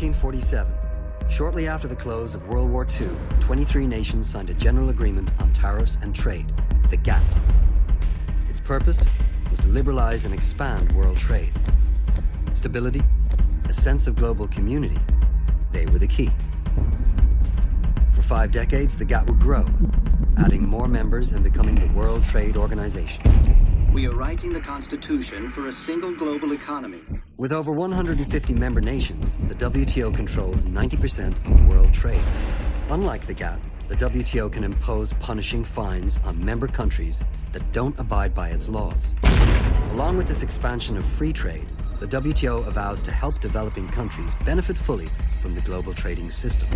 1947, shortly after the close of World War II, 23 nations signed a general agreement on tariffs and trade, the GATT. Its purpose was to liberalize and expand world trade. Stability, a sense of global community, they were the key. For 5 decades, the GATT would grow, adding more members and becoming the World Trade Organization. We are writing the Constitution for a single global economy. With over 150 member nations, the WTO controls 90% of world trade. Unlike the GATT, the WTO can impose punishing fines on member countries that don't abide by its laws. Along with this expansion of free trade, the WTO avows to help developing countries benefit fully from the global trading system.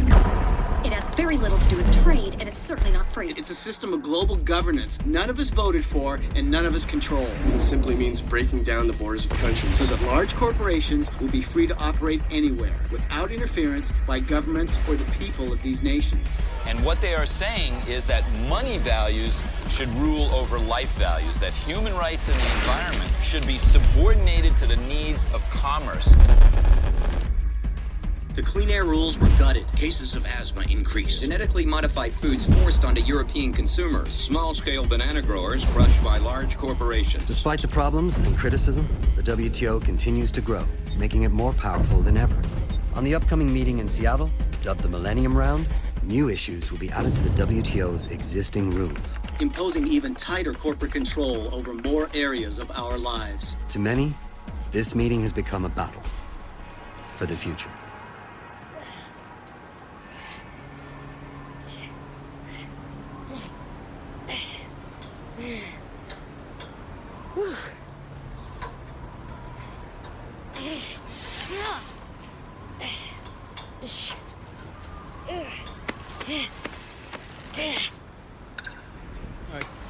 It has very little to do with trade, and it's certainly not free. It's a system of global governance none of us voted for and none of us control. It simply means breaking down the borders of countries. So that large corporations will be free to operate anywhere without interference by governments or the people of these nations. And what they are saying is that money values should rule over life values, that human rights and the environment should be subordinated to the needs of commerce. The Clean Air rules were gutted. Cases of asthma increased. Genetically modified foods forced onto European consumers. Small-scale banana growers crushed by large corporations. Despite the problems and criticism, the WTO continues to grow, making it more powerful than ever. On the upcoming meeting in Seattle, dubbed the Millennium Round, new issues will be added to the WTO's existing rules. Imposing even tighter corporate control over more areas of our lives. To many, this meeting has become a battle for the future.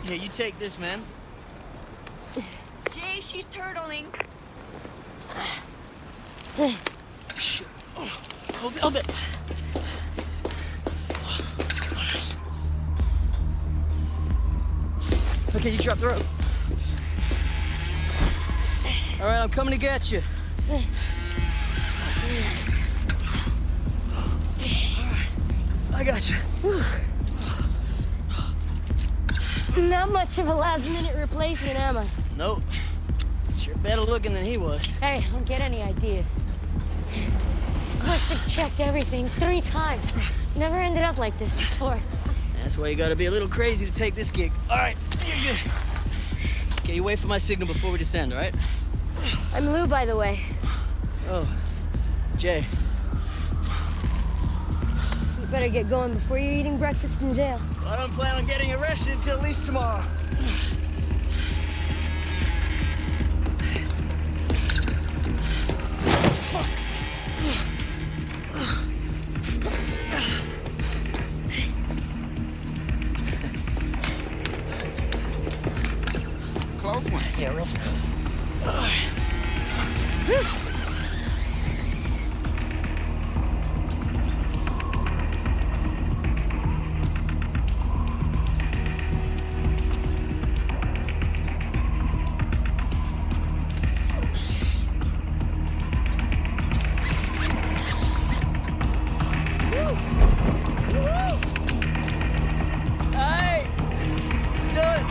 Here, you take this, man. Jay, she's turtling. Shit. Hold it. Okay, you drop the rope. All right, I'm coming to get you. All right, I got you. Not much of a last-minute replacement, am I? Nope. Sure better looking than he was. Hey, don't get any ideas. Must have checked everything 3 times. Never ended up like this before. That's why you gotta be a little crazy to take this gig. All right, you're good. Okay, you wait for my signal before we descend, all right? I'm Lou, by the way. Oh, Jay. You better get going before you're eating breakfast in jail. Well, I don't plan on getting arrested until at least tomorrow. Close one. Yeah, real smooth. Hey! Let's do it!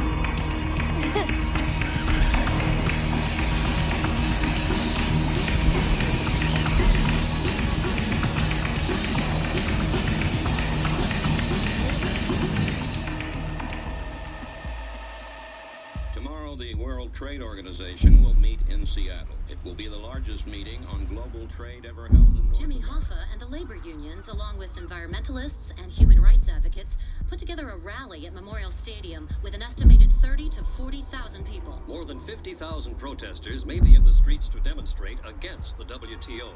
Tomorrow, the World Trade Organization will meet in Seattle. It will be the largest meeting on global trade ever held in North Jimmy America. Hoffa and the labor unions, along with environmentalists and human rights advocates, put together a rally at Memorial Stadium with an estimated 30 to 40,000 people. More than 50,000 protesters may be in the streets to demonstrate against the WTO.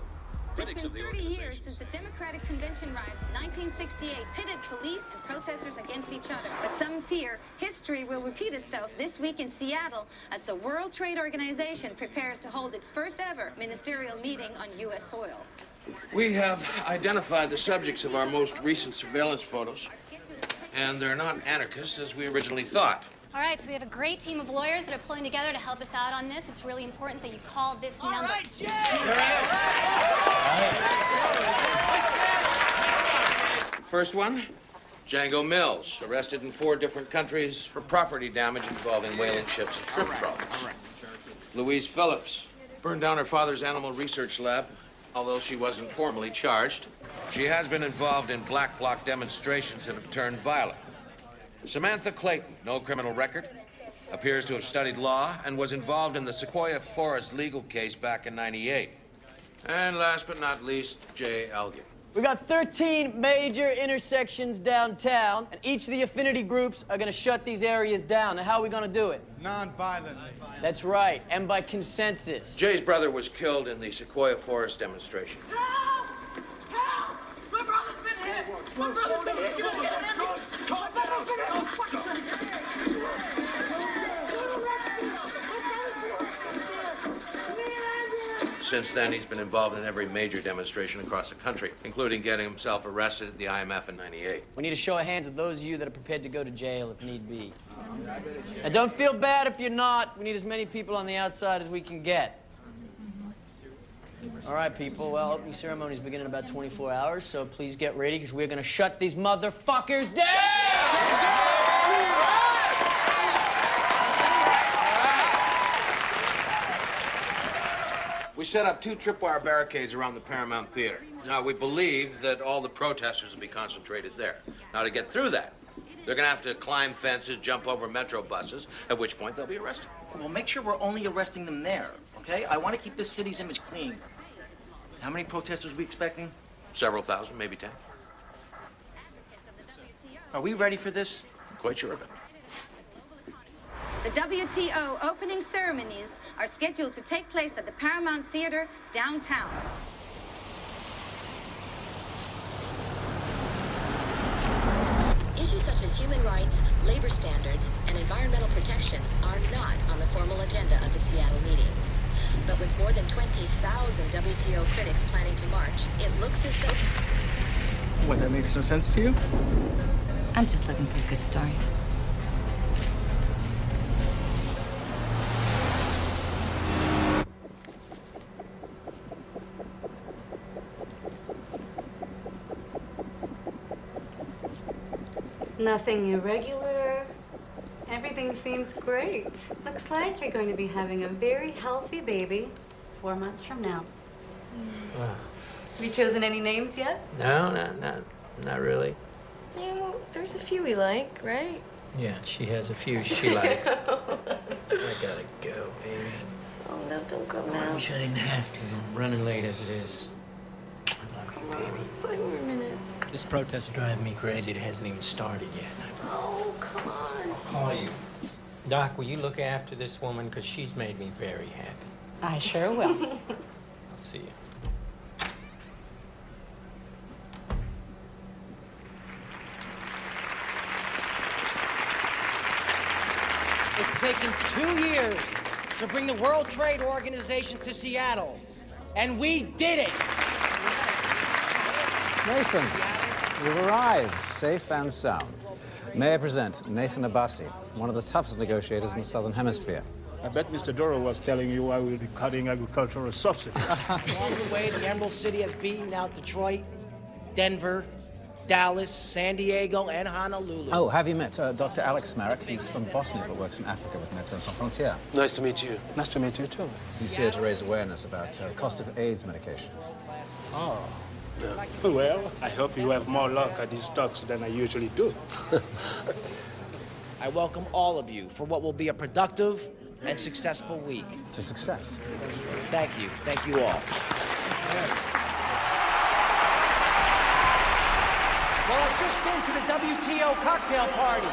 It's been 30 years since the Democratic Convention riots of 1968 pitted police and protesters against each other. But some fear history will repeat itself this week in Seattle as the World Trade Organization prepares to hold its first ever ministerial meeting on U.S. soil. We have identified the subjects of our most recent surveillance photos, and they're not anarchists as we originally thought. All right, so we have a great team of lawyers that are pulling together to help us out on this. It's really important that you call this number. All right, Jay! First one, Django Mills, arrested in 4 different countries for property damage involving whaling ships and shrimp trawlers. Louise Phillips burned down her father's animal research lab, although she wasn't formally charged. She has been involved in black bloc demonstrations that have turned violent. Samantha Clayton, no criminal record, appears to have studied law and was involved in the Sequoia Forest legal case back in '98. And last but not least, Jay Elgin. We got 13 major intersections downtown, and each of the affinity groups are gonna shut these areas down. Now, how are we gonna do it? Non-violently. That's right, and by consensus. Jay's brother was killed in the Sequoia Forest demonstration. Help! Help! My brother's been hit! My brother's been hit! Get him! My brother's been hit! Since then, he's been involved in every major demonstration across the country, including getting himself arrested at the IMF in '98. We need a show of hands of those of you that are prepared to go to jail if need be. And don't feel bad if you're not. We need as many people on the outside as we can get. All right, people. Well, opening ceremony's beginning in about 24 hours, so please get ready, because we're gonna shut these motherfuckers down! We set up 2 tripwire barricades around the Paramount Theater. Now, we believe that all the protesters will be concentrated there. Now, to get through that, they're gonna have to climb fences, jump over metro buses, at which point they'll be arrested. Well, make sure we're only arresting them there, okay? I want to keep this city's image clean. How many protesters are we expecting? Several thousand, maybe 10. Are we ready for this? Quite sure of it. The WTO opening ceremonies are scheduled to take place at the Paramount Theater downtown. Issues such as human rights, labor standards, and environmental protection are not on the formal agenda of the Seattle meeting. But with more than 20,000 WTO critics planning to march, it looks as though... What, that makes no sense to you? I'm just looking for a good story. Nothing irregular. Everything seems great. Looks like you're going to be having a very healthy baby 4 months from now. Wow. Have you chosen any names yet? No, not really. Yeah, well, there's a few we like, right? Yeah, she has a few she likes. I gotta go, baby. Oh, no, don't go now. I wish I didn't have to. I'm running late as it is. Come on, 5 more minutes. This protest is driving me crazy. It hasn't even started yet. Oh, come on. I'll call you. Doc, will you look after this woman? Because she's made me very happy. I sure will. I'll see you. It's taken 2 years to bring the World Trade Organization to Seattle, and we did it! Nathan, you've arrived, safe and sound. May I present Nathan Abbasi, one of the toughest negotiators in the Southern Hemisphere. I bet Mr. Doro was telling you I will be cutting agricultural subsidies. Along the way, the Emerald City has beaten out Detroit, Denver, Dallas, San Diego, and Honolulu. Oh, have you met Dr. Alex Merrick? He's from Bosnia but works in Africa with Médecins Sans Frontières. Nice to meet you. Nice to meet you, too. He's here to raise awareness about cost of AIDS medications. Oh. Well, I hope you have more luck at these talks than I usually do. I welcome all of you for what will be a productive and successful week. To success. Thank you. Thank you all. Well, I've just been to the WTO cocktail party,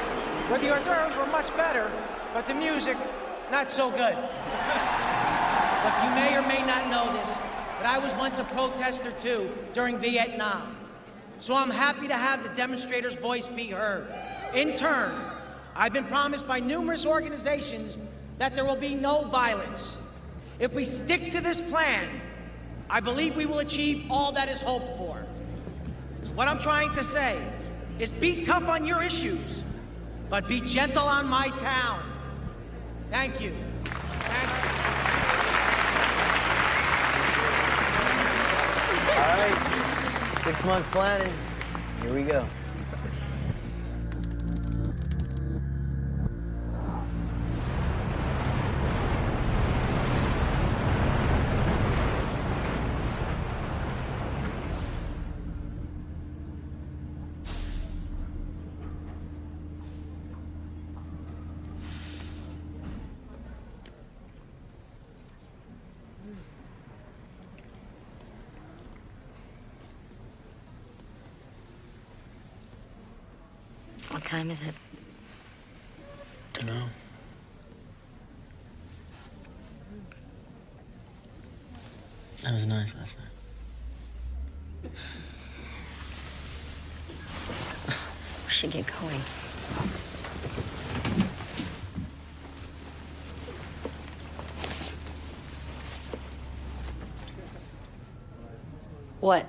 where the hors d'oeuvres were much better, but the music, not so good. Look, you may or may not know this, but I was once a protester, too, during Vietnam. So I'm happy to have the demonstrators' voice be heard. In turn, I've been promised by numerous organizations that there will be no violence. If we stick to this plan, I believe we will achieve all that is hoped for. So what I'm trying to say is be tough on your issues, but be gentle on my town. Thank you. Thank you. All right, 6 months planning, Here we go. What time is it? Dunno. That was nice last night. We should get going. What?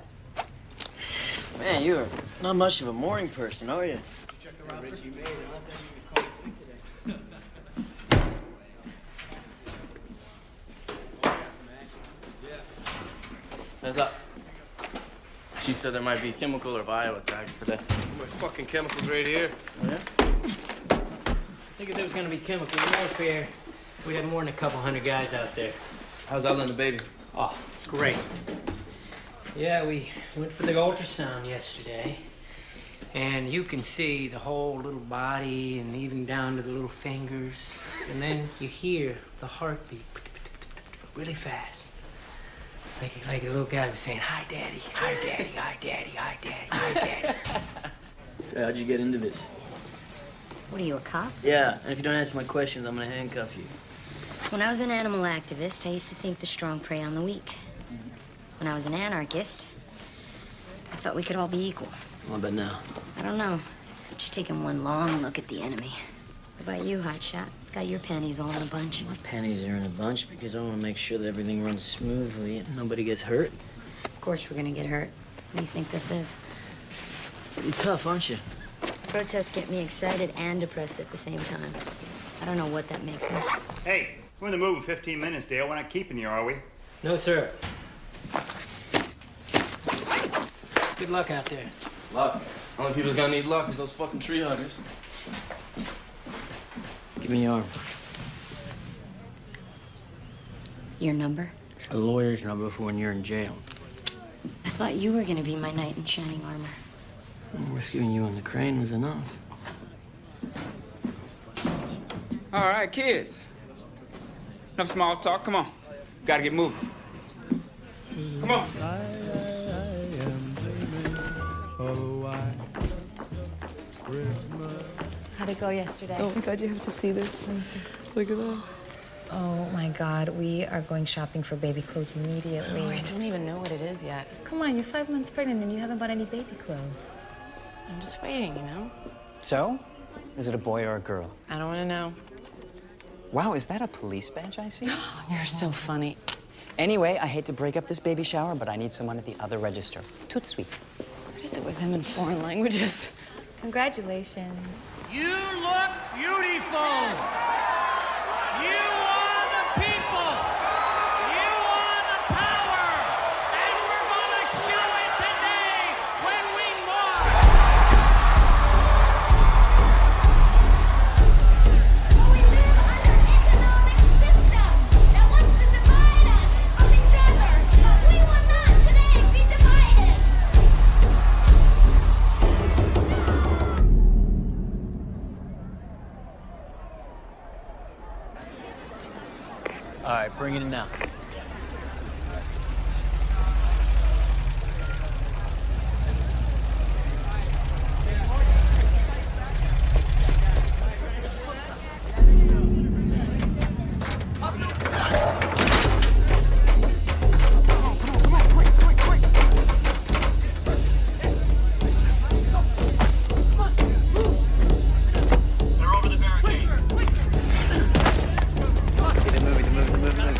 Man, you're not much of a morning person, are you? Heads up. Chief said there might be chemical or bio attacks today. My fucking chemicals right here. Oh, yeah? I think if there was gonna be chemical warfare, we'd have more than a couple hundred guys out there. How's Ella and the baby? Oh, great. Yeah, we went for the ultrasound yesterday. And you can see the whole little body and even down to the little fingers. And then you hear the heartbeat really fast. Like a little guy was saying, "Hi, Daddy, hi, Daddy, hi, Daddy, hi, Daddy, hi, Daddy." So how'd you get into this? What are you, a cop? Yeah, and if you don't answer my questions, I'm gonna handcuff you. When I was an animal activist, I used to think the strong prey on the weak. When I was an anarchist, I thought we could all be equal. Well, but now. I don't know. Just taking one long look at the enemy. What about you, Hotshot? It's got your panties all in a bunch. My panties are in a bunch because I want to make sure that everything runs smoothly and nobody gets hurt. Of course we're gonna get hurt. What do you think this is? Pretty tough, aren't you? Protests get me excited and depressed at the same time. I don't know what that makes me. Hey, we're in the move in 15 minutes, Dale. We're not keeping you, are we? No, sir. Good luck out there. Luck. Only people's gonna need luck is those fucking tree huggers. Give me your arm. Your number? A lawyer's number for when you're in jail. I thought you were gonna be my knight in shining armor. Rescuing you on the crane was enough. All right, kids. Enough small talk. Come on. Gotta get moving. Come on. How'd it go yesterday? Oh my God, you have to see this. Let me see. Look at that. Oh my God, we are going shopping for baby clothes immediately. Oh, I don't even know what it is yet. Come on, you're 5 months pregnant and you haven't bought any baby clothes. I'm just waiting, you know? So, is it a boy or a girl? I don't want to know. Wow, is that a police badge I see? You're so funny. Anyway, I hate to break up this baby shower, but I need someone at the other register. Tout de suite. What is it with him in foreign languages? Congratulations. You look beautiful. You are the people. You are the power. And we're going to show it today when we All right, bring it in now.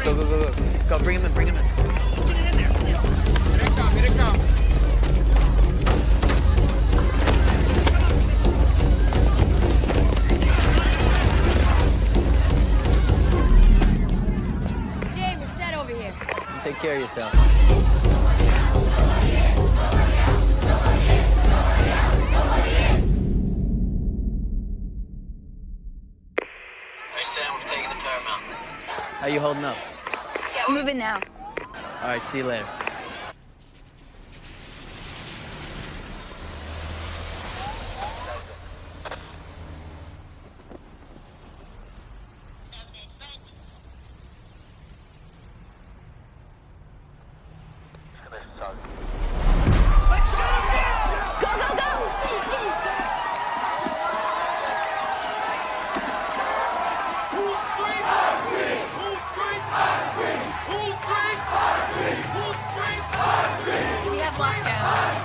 Go, go, go, go. holding up? Moving now. All right, see you later. We have lockdown.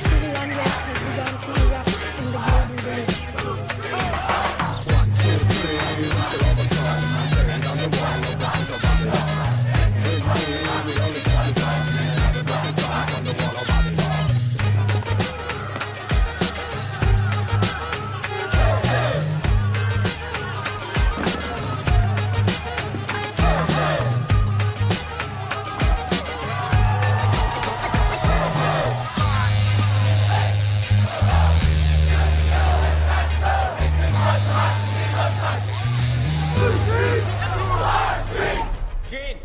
Civil unrest has begun to erupt in the global village. Gene!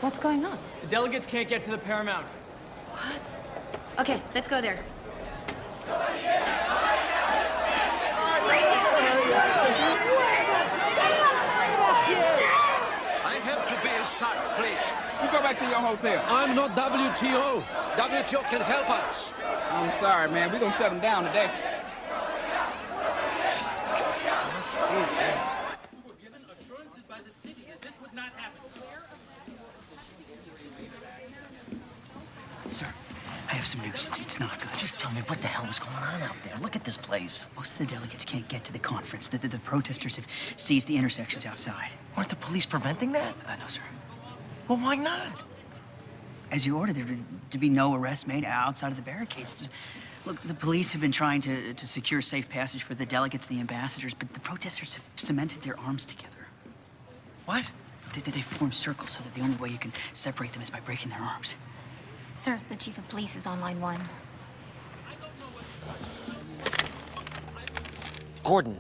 What's going on? The delegates can't get to the Paramount. What? Okay, let's go there. I have to be sacked, please. You go back to your hotel. I'm not WTO. WTO can help us. I'm sorry, man. We're gonna shut them down today. Sir, I have some news. It's not good. Just tell me what the hell is going on out there. Look at this place. Most of the delegates can't get to the conference. The protesters have seized the intersections outside. Weren't the police preventing that? No, sir. Well, why not? As you ordered, there to be no arrests made outside of the barricades. Look, the police have been trying to secure safe passage for the delegates and the ambassadors, but the protesters have cemented their arms together. What? They formed circles so that the only way you can separate them is by breaking their arms. Sir, the chief of police is on line 1. Gordon,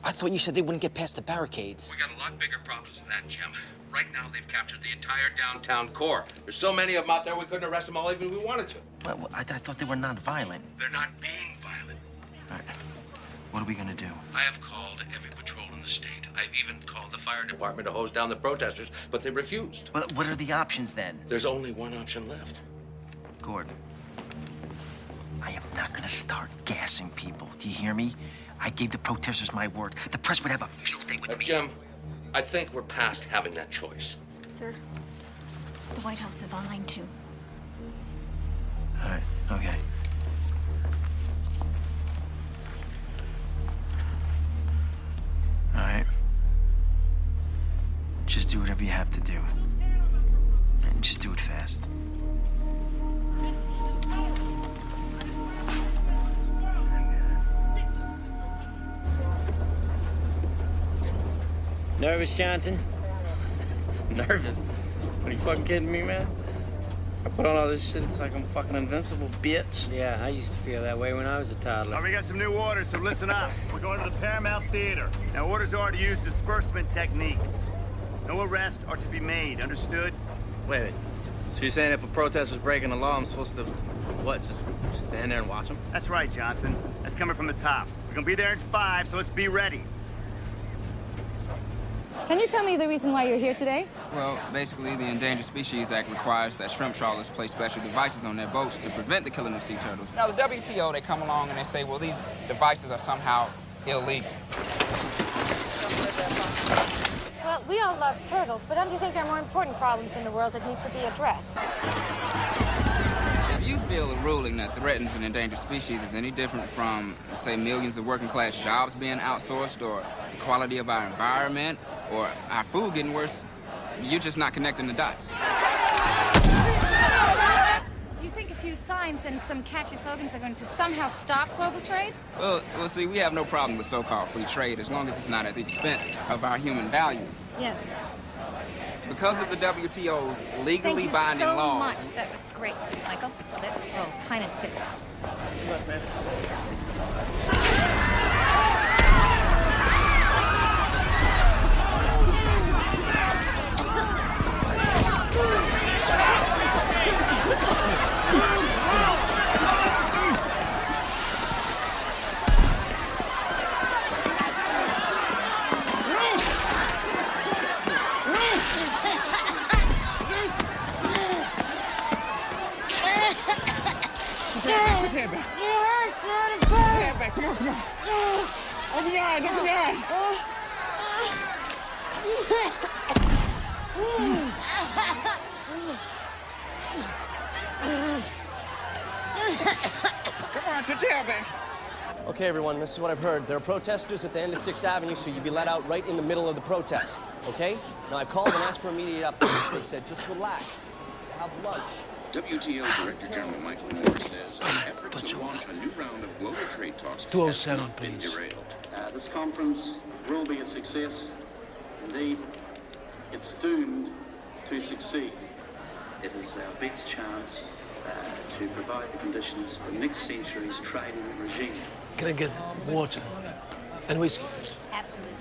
I thought you said they wouldn't get past the barricades. We got a lot bigger problems than that, Jim. Right now, they've captured the entire downtown core. There's so many of them out there, we couldn't arrest them all even if we wanted to. Well, I thought they were non-violent. They're not being violent. All right. What are we gonna do? I have called every patrol in the state. I've even called the fire department to hose down the protesters, but they refused. Well, what are the options then? There's only one option left. Gordon, I am not gonna start gassing people. Do you hear me? I gave the protesters my word. The press would have a field day with me. Jim, I think we're past having that choice. Sir, the White House is on line 2. All right, okay. All right. Just do whatever you have to do. And just do it fast. Nervous, Johnson? Nervous? Are you fucking kidding me, man? I put on all this shit, it's like I'm fucking invincible, bitch. Yeah, I used to feel that way when I was a toddler. We got some new orders, so listen up. We're going to the Paramount Theater. Now, orders are to use disbursement techniques. No arrests are to be made, understood? Wait. So you're saying if a protester's breaking the law, I'm supposed to, what, just stand there and watch them? That's right, Johnson. That's coming from the top. We're gonna be there in 5, so let's be ready. Can you tell me the reason why you're here today? Well, basically, the Endangered Species Act requires that shrimp trawlers place special devices on their boats to prevent the killing of sea turtles. Now, the WTO, they come along and they say, well, these devices are somehow illegal. Well, we all love turtles, but don't you think there are more important problems in the world that need to be addressed? If you feel a ruling that threatens an endangered species is any different from, say, millions of working-class jobs being outsourced, or the quality of our environment, or our food getting worse, you're just not connecting the dots. Do you think a few signs and some catchy slogans are going to somehow stop global trade? Well, see, we have no problem with so-called free trade as long as it's not at the expense of our human values. Yes. Because of the WTO's legally Thank you binding so laws. much. That was great, Michael. Let's roll. Pine and fifth. Look, man. Open your eyes, open your eyes. Come on, put your hair back. Okay, everyone, this is what I've heard. There are protesters at the end of 6th Avenue, so you'll be let out right in the middle of the protest, okay? Now, I've called and asked for immediate updates. They said, just relax, have lunch. WTO Director General Michael Moore says efforts to launch a new round of global trade talks 207, have not been please. derailed. This conference will be a success. Indeed, it's doomed to succeed. It is our best chance to provide the conditions for next century's trading regime. Can I get water and whiskey, please? Absolutely.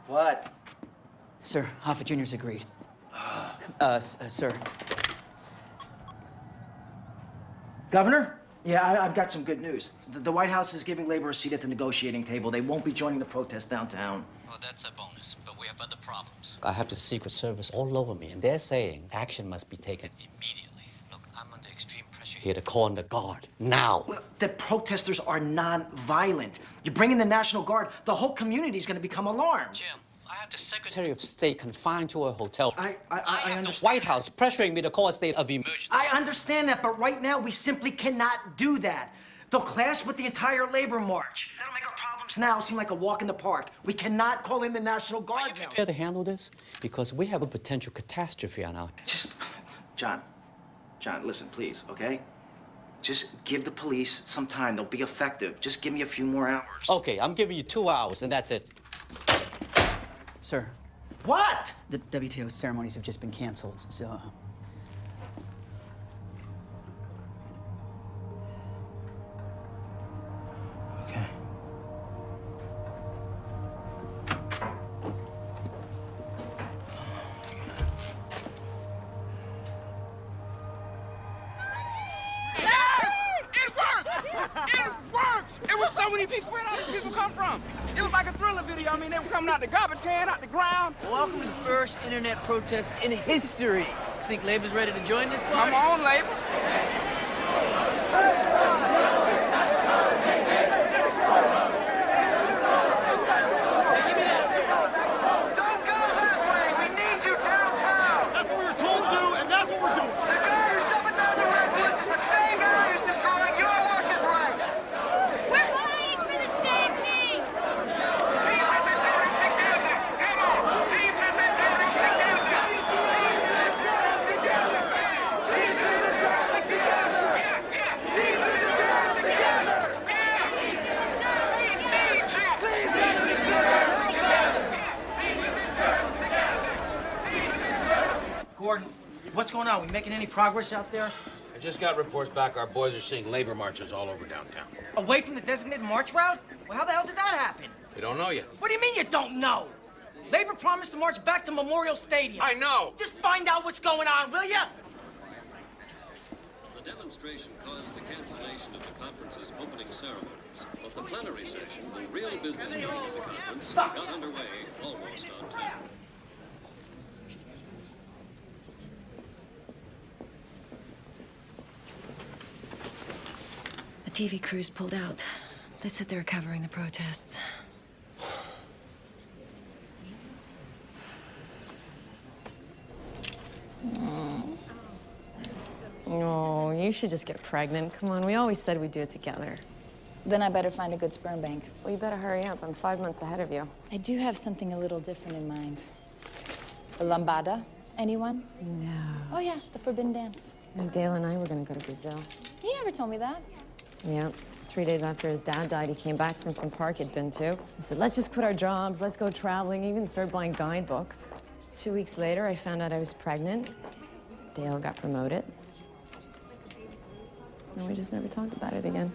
What? Sir, Hoffa Jr.'s agreed. Sir. Governor? Yeah, I've got some good news. The White House is giving labor a seat at the negotiating table. They won't be joining the protest downtown. Well, that's a bonus, but we have other problems. I have the Secret Service all over me, and they're saying action must be taken Immediately. Look, I'm under extreme pressure here to call in the Guard now. Well, the protesters are non-violent. You bring in the National Guard, the whole community is going to become alarmed. Jim, I have the Secretary of State confined to a hotel. I have understand. the White House pressuring me to call a state of emergency. I understand that, but right now we simply cannot do that. They'll clash with the entire labor march. That'll make our problems now seem like a walk in the park. We cannot call in the National Guard now. Prepare to handle this because we have a potential catastrophe on our. John, listen, please, okay? Just give the police some time. They'll be effective. Just give me a few more hours. Okay, I'm giving you 2 hours, and that's it. Sir. What? The WTO ceremonies have just been canceled, so. Okay. It was so many people. Where'd all these people come from? It was like a thriller video. I mean, they were coming out the garbage can, out the ground. Welcome to the first internet protest in history. Think Labor's ready to join this party? Come on, Labor. Gordon, what's going on? We making any progress out there? I just got reports back. Our boys are seeing labor marches all over downtown. Away from the designated march route? Well, how the hell did that happen? We don't know yet. What do you mean you don't know? Labor promised to march back to Memorial Stadium. I know. Just find out what's going on, will ya? The demonstration caused the cancellation of the conference's opening ceremonies, but the plenary session, the real business meeting of the conference, got underway almost on time. The TV crews pulled out. They said they were covering the protests. Oh, you should just get pregnant. Come on, we always said we'd do it together. Then I better find a good sperm bank. Well, you better hurry up. I'm 5 months ahead of you. I do have something a little different in mind. A lambada? Anyone? No. Oh, yeah, the forbidden dance. Dale and I were gonna go to Brazil. You never told me that. Yeah. 3 days after his dad died, he came back from some park he'd been to. He said, let's just quit our jobs, let's go traveling, even start buying guidebooks. 2 weeks later, I found out I was pregnant. Dale got promoted. And we just never talked about it again.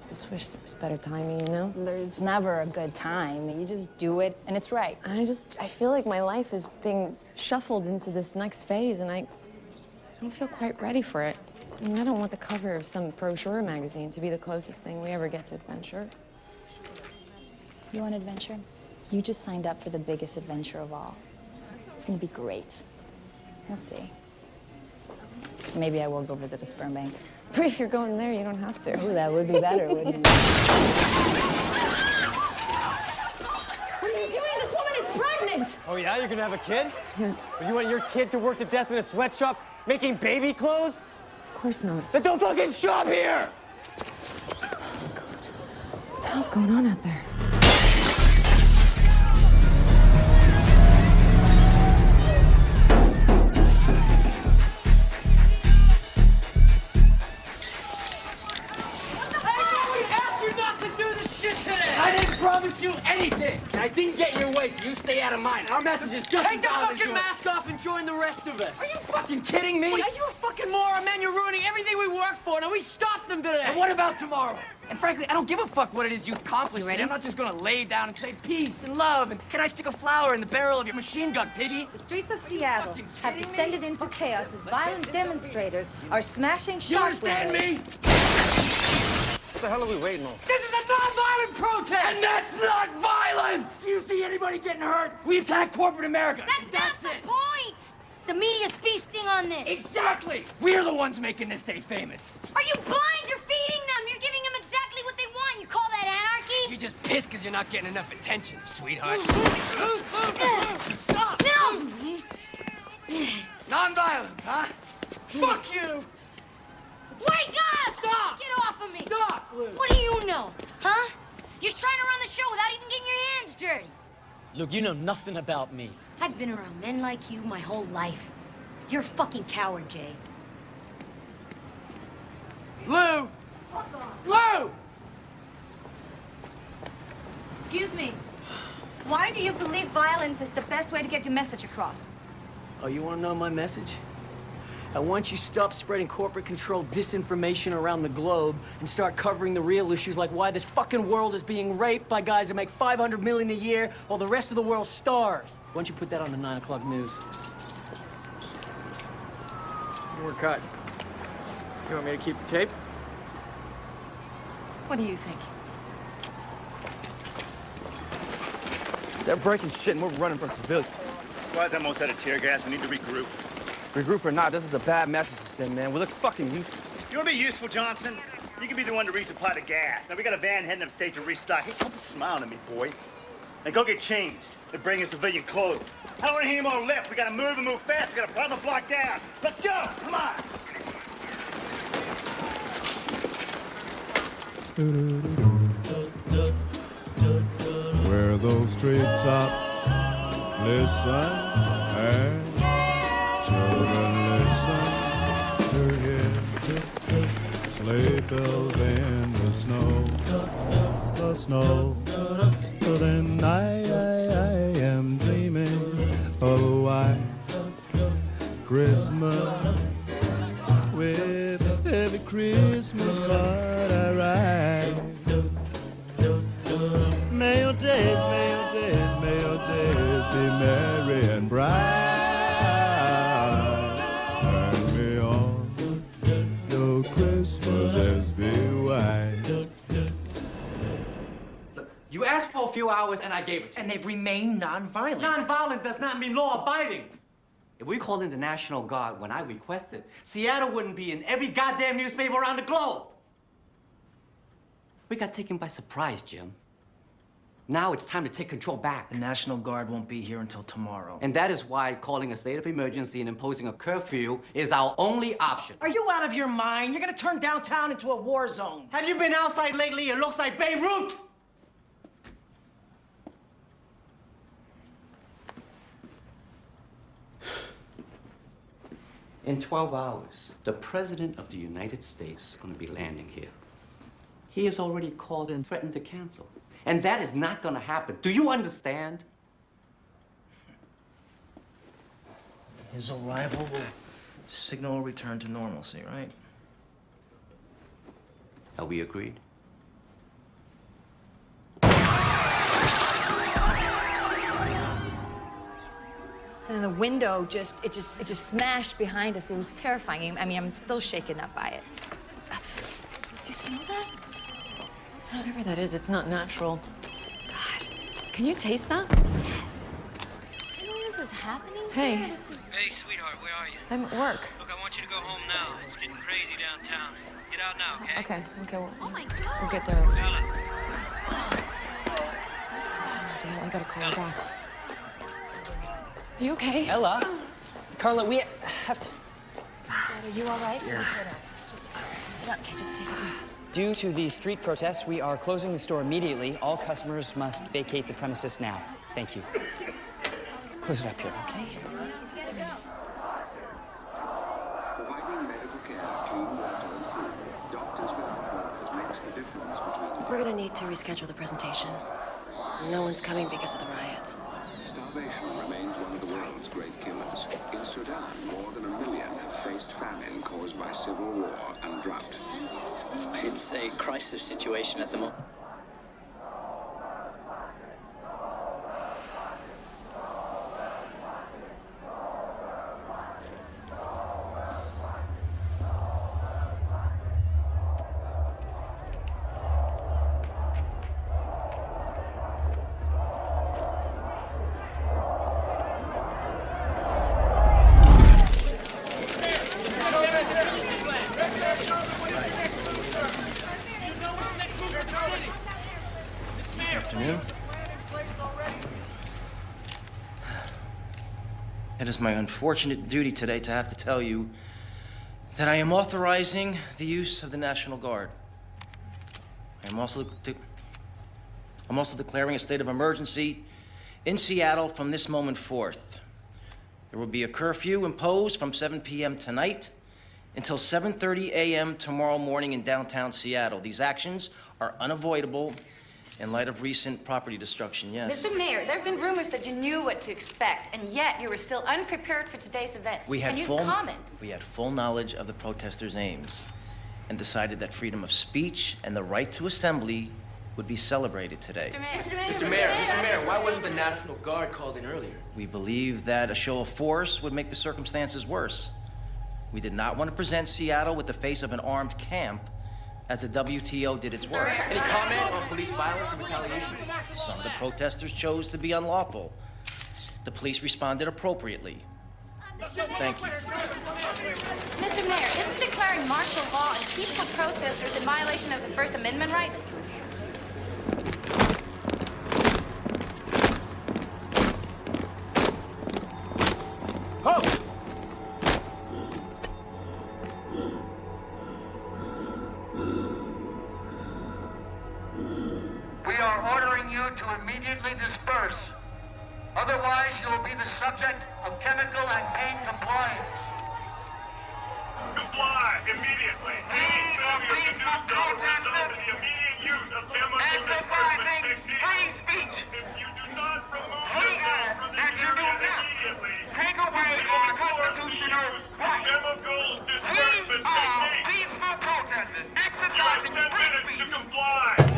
Just wish there was better timing, you know? There's never a good time. You just do it, and it's right. And I feel like my life is being shuffled into this next phase, and I don't feel quite ready for it. I mean, I don't want the cover of some brochure magazine to be the closest thing we ever get to adventure. You want adventure? You just signed up for the biggest adventure of all. It's gonna be great. You'll see. Maybe I will go visit a sperm bank. But if you're going there, you don't have to. Ooh, that would be better, wouldn't it? What are you doing? This woman is pregnant! Oh, yeah? You're gonna have a kid? Yeah. But you want your kid to work to death in a sweatshop making baby clothes? Of course not. Then don't fucking shop here! What the hell's going on out there? I didn't promise you anything! And I didn't get in your way, so you stay out of mine. Our message is just Take the fucking mask off and join the rest of us. Are you fucking kidding me? Are you a fucking moron, man? You're ruining everything we work for. Now we stopped them today. And what about tomorrow? And frankly, I don't give a fuck what it is you accomplished. You ready? I'm not just gonna lay down and say peace and love and can I stick a flower in the barrel of your machine gun, piggy? The streets of Seattle have descended into chaos as violent demonstrators are smashing You shop understand windows. me? What the hell are we waiting on? This is a non-violent protest! And that's not violence! You see anybody getting hurt? We attack corporate America. That's not the point! The media's feasting on this. Exactly! We're the ones making this day famous. Are you blind? You're feeding them. You're giving them exactly what they want. You call that anarchy? You're just pissed because you're not getting enough attention, sweetheart. Stop! No! Non-violence, huh? Fuck you! Wake up! Stop! Get off of me! Stop, Luke! What do you know? Huh? You're trying to run the show without even getting your hands dirty. Luke, you know nothing about me. I've been around men like you my whole life. You're a fucking coward, Jay. Lou! Lou! Excuse me. Why do you believe violence is the best way to get your message across? Oh, you want to know my message? I want you to stop spreading corporate-controlled disinformation around the globe and start covering the real issues like why this fucking world is being raped by guys that make $500 million a year while the rest of the world starves. Why don't you put that on the 9 o'clock news? We're cut. You want me to keep the tape? What do you think? They're breaking shit and we're running from civilians. Squad's almost out of tear gas. We need to regroup. Regroup or not, this is a bad message to send, man. We look fucking useless. You want to be useful, Johnson? You can be the one to resupply the gas. Now, we got a van heading upstate to restock. Hey, don't be smiling at me, boy. Now, go get changed. They're bringing civilian clothes. I don't want to hear any more left. We got to move and move fast. We got to put the block down. Let's go. Come on. Where those treetops listen and children listen to hear sleigh bells in the snow. But then I am dreaming of a white Christmas with every Christmas card I write. May your days be merry and bright. And may all your Christmases be white. Look, you asked for a few hours and I gave it to you. And they've remained non-violent. Non-violent does not mean law-abiding. If we called in the National Guard when I requested, Seattle wouldn't be in every goddamn newspaper around the globe. We got taken by surprise, Jim. Now it's time to take control back. The National Guard won't be here until tomorrow. And that is why calling a state of emergency and imposing a curfew is our only option. Are you out of your mind? You're gonna turn downtown into a war zone. Have you been outside lately? It looks like Beirut. In 12 hours, the President of the United States is going to be landing here. He has already called and threatened to cancel. And that is not going to happen. Do you understand? His arrival will signal a return to normalcy, right? Are we agreed? And the window just smashed behind us. It was terrifying. I mean, I'm still shaken up by it. Do you smell that? Whatever that is, it's not natural. God. Can you taste that? Yes. You know this is happening? Hey. Here? This is... Hey, sweetheart, where are you? I'm at work. Look, I want you to go home now. It's getting crazy downtown. Get out now, okay? Okay, well, Oh my God. we'll get there. Bella. Dale, I gotta call her back. You okay? Ella? Carla, we have to... Are you all right? Yeah. Okay, just take it. Due to the street protests, we are closing the store immediately. All customers must vacate the premises now. Thank you. Close it up here, okay? Providing medical care, clean water and food. Doctors without borders makes the difference between... We're gonna need to reschedule the presentation. No one's coming because of the riots. Starvation remains one of the world's great killers. In Sudan, more than 1 million have faced famine caused by civil war and drought. It's a crisis situation at the moment. Afternoon. It is my unfortunate duty today to have to tell you that I am authorizing the use of the National Guard. I'm also declaring a state of emergency in Seattle from this moment forth. There will be a curfew imposed from 7 p.m. tonight until 7:30 a.m. tomorrow morning in downtown Seattle. These actions are unavoidable in light of recent property destruction, yes. Mr. Mayor, there have been rumors that you knew what to expect, and yet you were still unprepared for today's events. Can you comment? We had full knowledge of the protesters' aims and decided that freedom of speech and the right to assembly would be celebrated today. Mr. Mayor, why wasn't the National Guard called in earlier? We believed that a show of force would make the circumstances worse. We did not want to present Seattle with the face of an armed camp as the WTO did its work. Any comment on police violence and retaliation? Some of the protesters chose to be unlawful. The police responded appropriately. Thank you. Mr. Mayor, isn't declaring martial law and peaceful protesters in violation of the First Amendment rights? We are ordering you to immediately disperse. Otherwise, you will be the subject of chemical and pain compliance. Comply immediately. Any failure to do so will result in the immediate use of chemical Exercising free speech. If you do not remove We yourself ask from the that you do area not immediately, take away our constitutional rights. chemical We disbursement are techniques. peaceful protesters You have exercising 10 free minutes speech. to comply.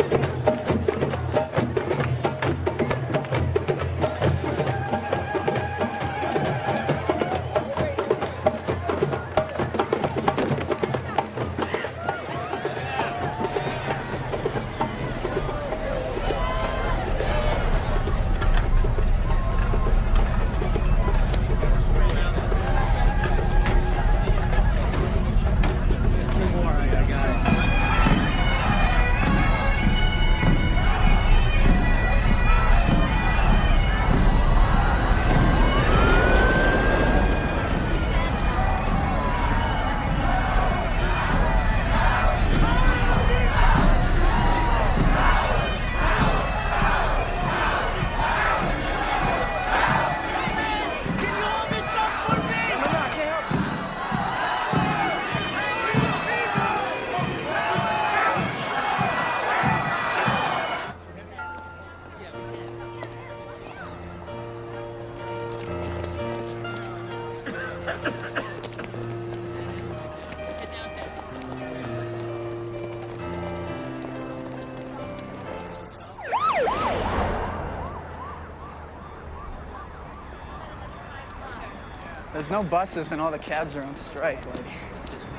There's no buses and all the cabs are on strike, lady.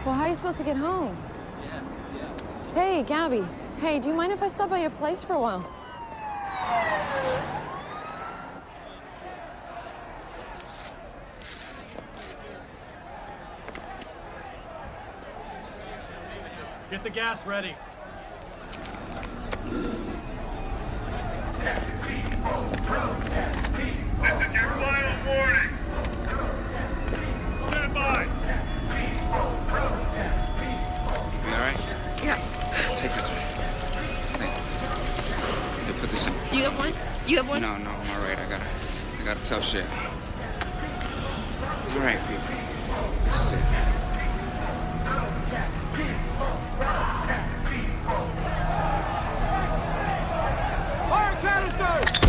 Well, how are you supposed to get home? Hey, Gabby. Hey, do you mind if I stop by your place for a while? Get the gas ready. This is your final warning. Stand by. You all right? Yeah. Take this one. Thank you. Here, put this in. You have one? You have one? No, I'm all right. I got a tough shit. All right, people. This is it. Fire canister!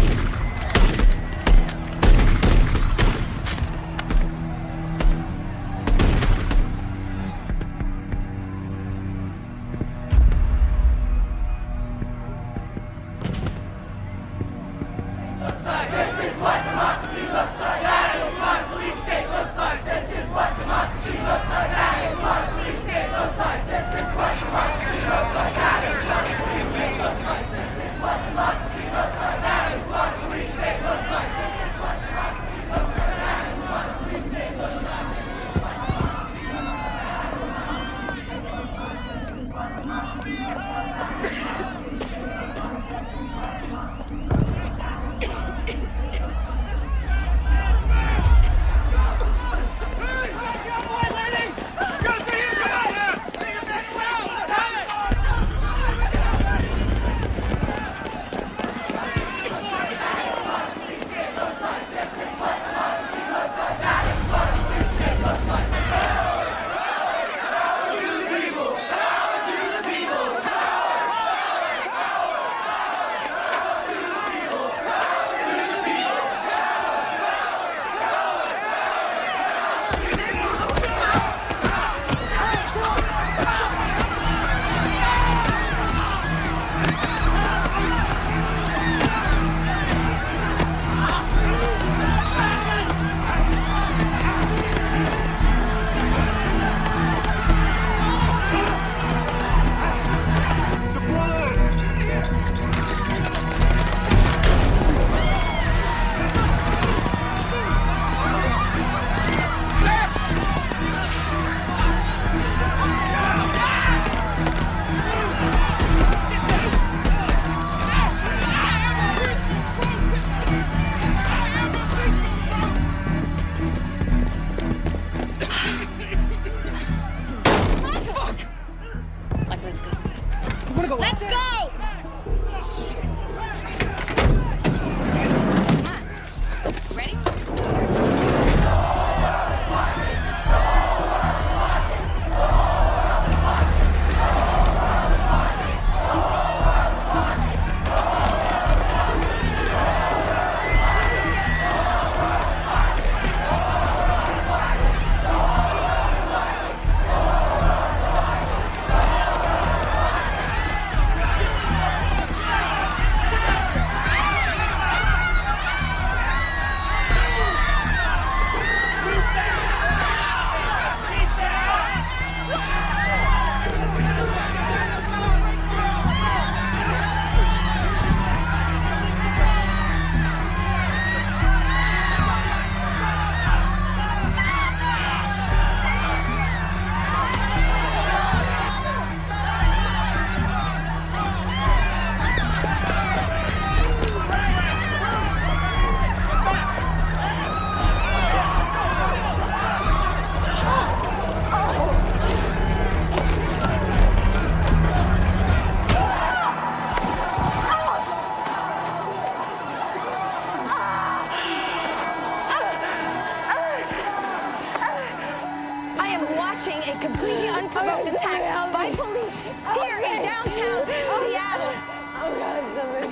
unprovoked attack by police here in downtown Seattle. Oh, God, somebody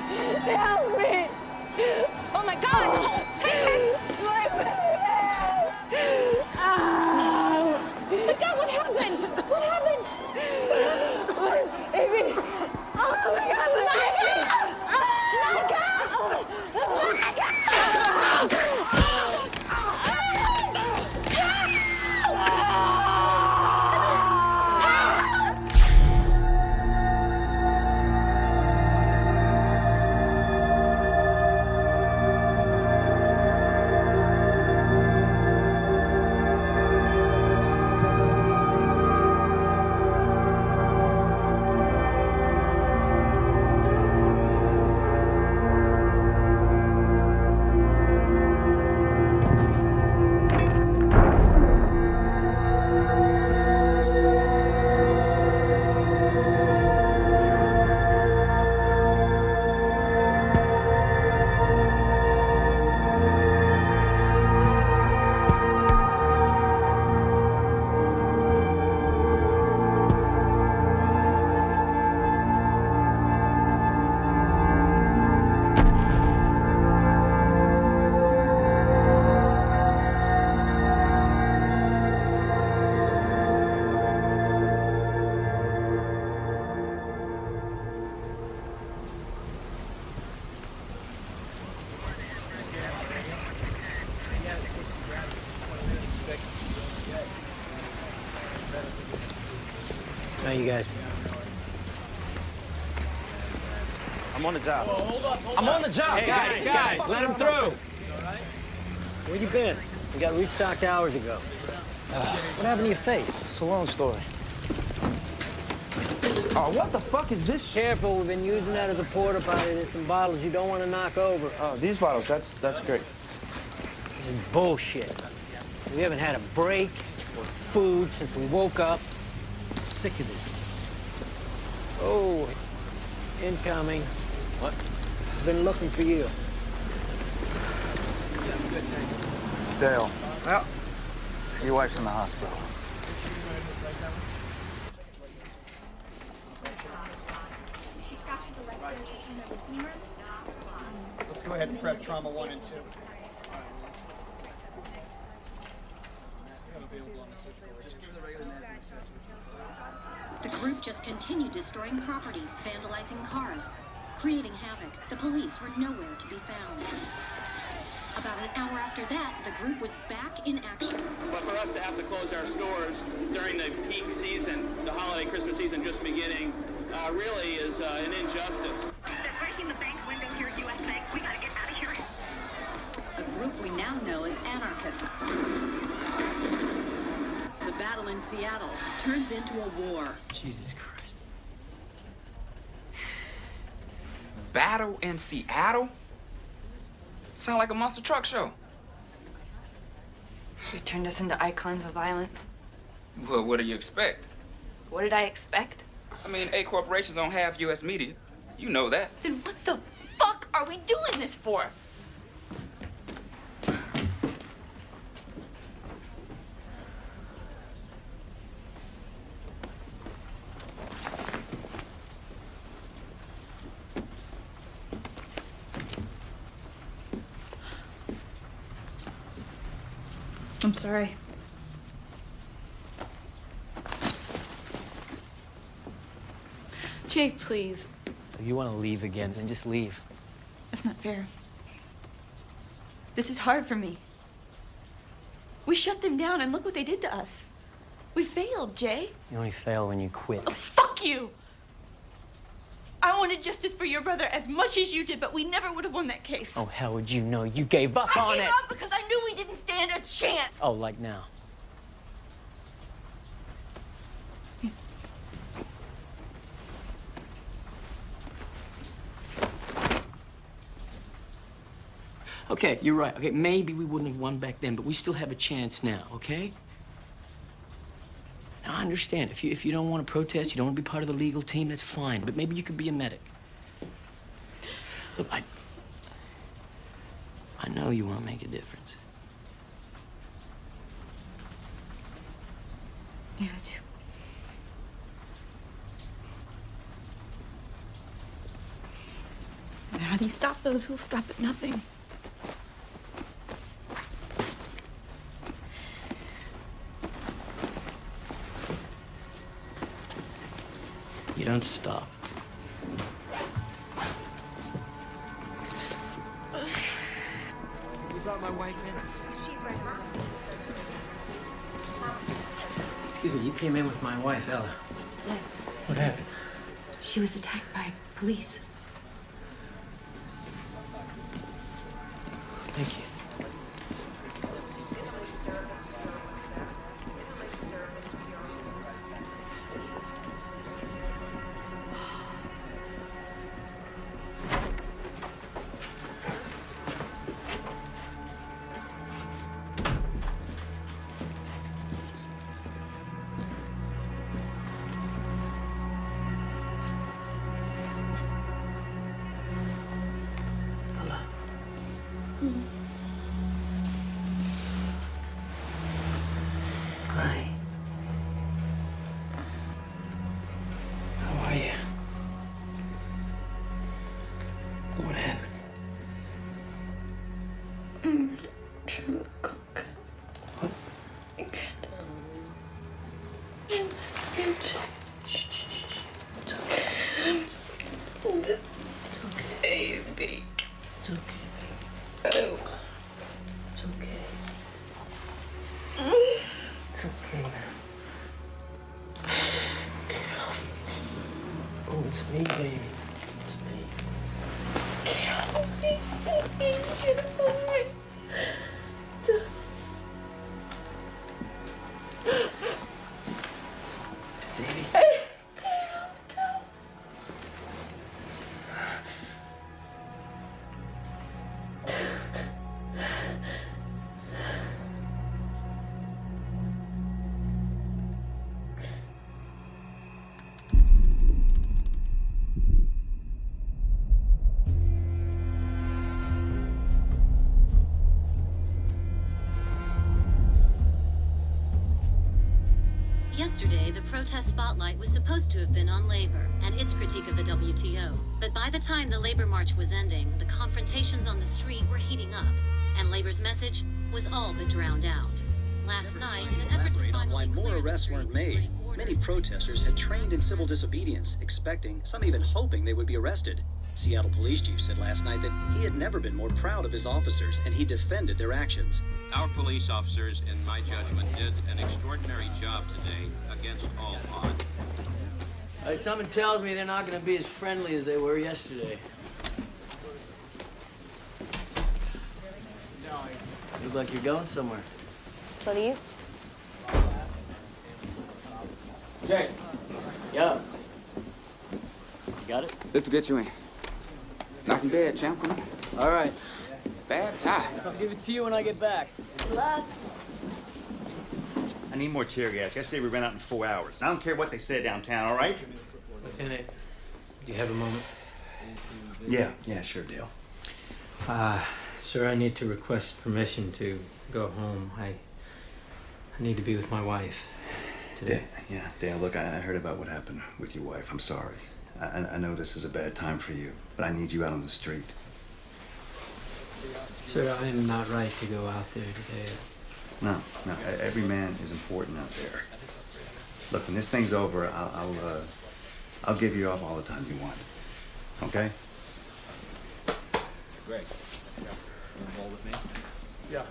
help me. Oh, my God. Take it. My baby. My God, what happened? What happened? My baby. Oh, my God, my baby. My God. guys. I'm on the job. I'm on the job. Hey, guys, let him through. Where you been? We got restocked hours ago. What happened to your face? It's a long story. Oh, what the fuck is this shit? Careful, we've been using that as a porta potty. There's some bottles you don't want to knock over. Oh, these bottles, that's great. This is bullshit. We haven't had a break or food since we woke up. I'm sick of this. Oh, incoming. What? I've been looking for you. Dale. Well, your wife's in the hospital. Let's go ahead and prep trauma 1 and 2. The group just continued destroying property, vandalizing cars, creating havoc. The police were nowhere to be found. About an hour after that, the group was back in action. But for us to have to close our stores during the peak season, the holiday Christmas season just beginning, really is an injustice. They're breaking the bank window here at U.S. Bank. We gotta get out of here. A group we now know as anarchists. The battle in Seattle turns into a war. Jesus Christ. Battle in Seattle? Sound like a monster truck show. You turned us into icons of violence. Well, what do you expect? What did I expect? I mean, A corporations own half U.S. media. You know that. Then what the fuck are we doing this for? I'm sorry. Jake, please. If you want to leave again, then just leave. That's not fair. This is hard for me. We shut them down and look what they did to us. We failed, Jay. You only fail when you quit. Oh, fuck you! I wanted justice for your brother as much as you did, but we never would have won that case. Oh, how would you know? You gave up on it. I gave up because I knew we didn't stand a chance. Oh, like now. Okay, you're right. Okay, maybe we wouldn't have won back then, but we still have a chance now, okay? Now, I understand. If you don't want to protest, you don't want to be part of the legal team, that's fine. But maybe you could be a medic. Look, I know you want to make a difference. Yeah, I do. How do you stop those who'll stop at nothing? You don't stop. You brought my wife in? She's right now. Excuse me, you came in with my wife, Ella. Yes. What happened? She was attacked by police. Thank you. Hi. How are you? What happened? I'm trying to cook. What? I can't. It's okay, baby. It's okay. Oh. It's okay. It's okay now. protest spotlight was supposed to have been on labor and its critique of the WTO. But by the time the labor march was ending, the confrontations on the street were heating up, and labor's message was all but drowned out. Last night, in an effort to finally why more clear the arrests weren't streets, made. Many protesters had trained in civil disobedience, expecting, some even hoping, they would be arrested. Seattle Police Chief said last night that he had never been more proud of his officers, and he defended their actions. Our police officers, in my judgment, did an extraordinary job today against all odds. Something tells me they're not going to be as friendly as they were yesterday. Look like you're going somewhere. So do you? Jay. Yeah. You got it? This will get you in. Knock him dead, champ. Come on. All right. Bad tie. I'll give it to you when I get back. Good luck. I need more tear gas. Yesterday we ran out in 4 hours. I don't care what they said downtown, all right? Lieutenant, do you have a moment? Yeah, sure, Dale. Sir, I need to request permission to go home. I need to be with my wife today. Yeah, Dale, look, I heard about what happened with your wife. I'm sorry. I know this is a bad time for you, but I need you out on the street. Sir, I am not right to go out there today. No, every man is important out there. Look, when this thing's over, I'll give you off all the time you want. Okay? Greg, you involved with me? Yeah.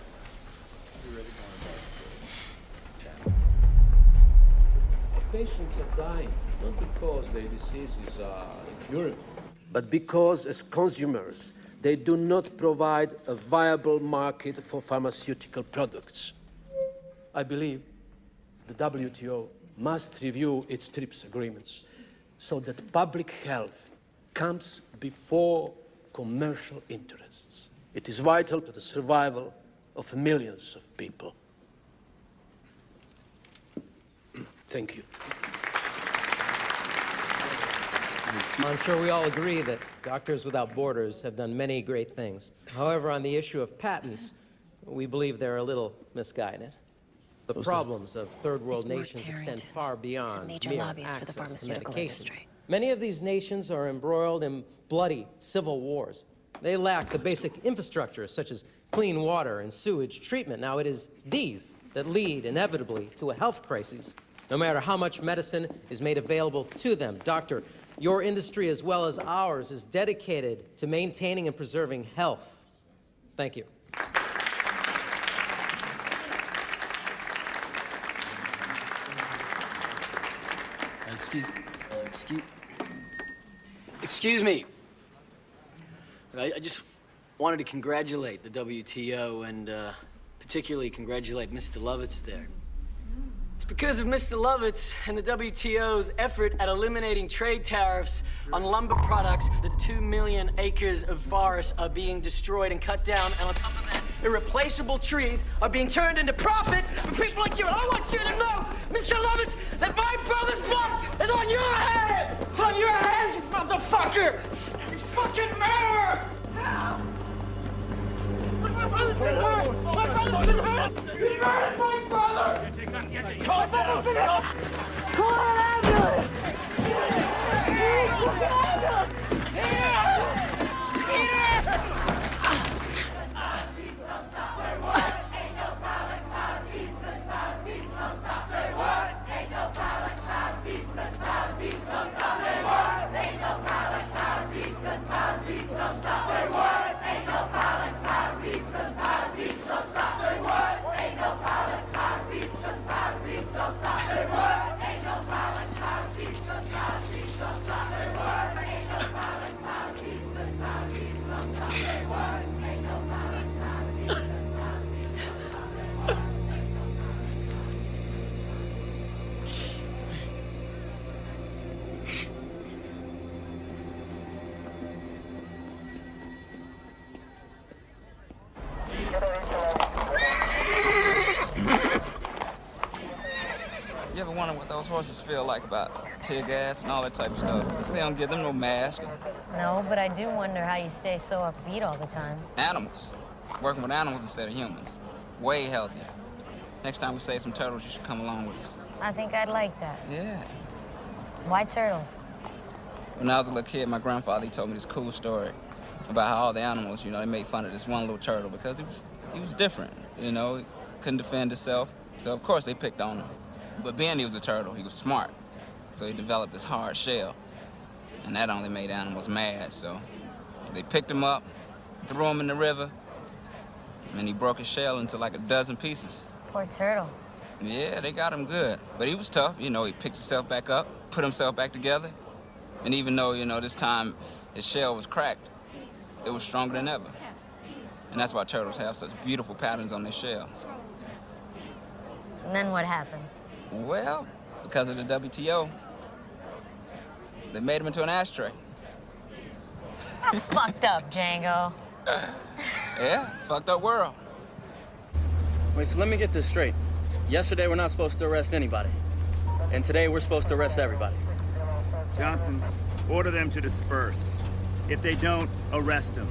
Patients are dying, not because their diseases are incurable, but because as consumers, they do not provide a viable market for pharmaceutical products. I believe the WTO must review its TRIPS agreements so that public health comes before commercial interests. It is vital to the survival of millions of people. Thank you. I'm sure we all agree that Doctors Without Borders have done many great things. However, on the issue of patents, we believe they're a little misguided. The problems of third world nations extend far beyond mere access to medications. Many of these nations are embroiled in bloody civil wars. They lack the basic infrastructure, such as clean water and sewage treatment. Now, it is these that lead inevitably to a health crisis, no matter how much medicine is made available to them. Doctor, your industry, as well as ours, is dedicated to maintaining and preserving health. Thank you. Excuse me. I just wanted to congratulate the WTO and particularly congratulate Mr. Lovitz there. It's because of Mr. Lovitz and the WTO's effort at eliminating trade tariffs on lumber products that 2 million acres of forest are being destroyed and cut down, and on top of that, irreplaceable trees are being turned into profit for people like you. And I want you to know, Mr. Lovitz, that my brother's blood is on your hands! It's on your hands, you motherfucker! You fucking murderer! My brother's been hurt! My brother's been hurt! You murdered my brother! Call an ambulance! Call an ambulance! Call an ambulance! You ever wonder what those horses feel like about tear gas and all that type of stuff? They don't give them no mask. No, but I do wonder how you stay so upbeat all the time. Animals. Working with animals instead of humans. Way healthier. Next time we save some turtles, you should come along with us. I think I'd like that. Yeah. Why turtles? When I was a little kid, my grandfather, he told me this cool story about how all the animals, you know, they made fun of this one little turtle because he was different, you know, he couldn't defend himself. So, of course, they picked on him. But being he was a turtle, he was smart. So he developed this hard shell. And that only made animals mad, so they picked him up, threw him in the river, and he broke his shell into like a dozen pieces. Poor turtle. Yeah, they got him good. But he was tough, you know, he picked himself back up, put himself back together. And even though, you know, this time his shell was cracked, it was stronger than ever. And that's why turtles have such beautiful patterns on their shells. And then what happened? Well, because of the WTO, they made him into an ashtray. That's fucked up, Django. Yeah, fucked up world. Wait, so let me get this straight. Yesterday, we're not supposed to arrest anybody. And today, we're supposed to arrest everybody. Johnson, order them to disperse. If they don't, arrest them.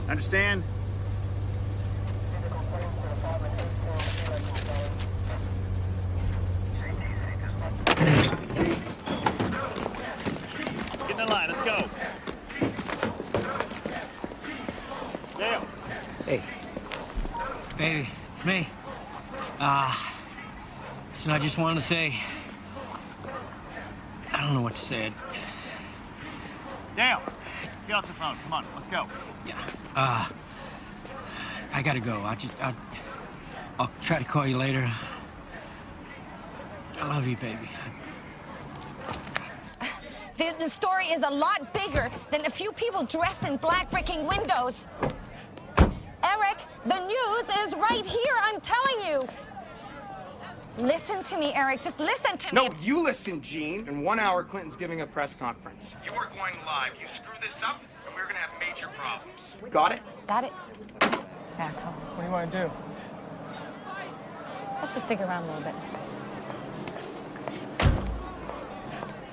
Understand? Get in the line, let's go. Dale. Hey. Baby, it's me. So I just wanted to say, I don't know what to say. Dale, get off the phone. Come on, let's go. Yeah. I gotta go. I'll try to call you later. I love you, baby. The story is a lot bigger than a few people dressed in black bricking windows. Eric, the news is right here, I'm telling you. Listen to me, Eric. Just listen to me. No, you listen, Gene. In 1 hour, Clinton's giving a press conference. You are going live. You screw this up, and we're gonna have major problems. Got it? Got it? Asshole. What do you want to do? Let's just stick around a little bit.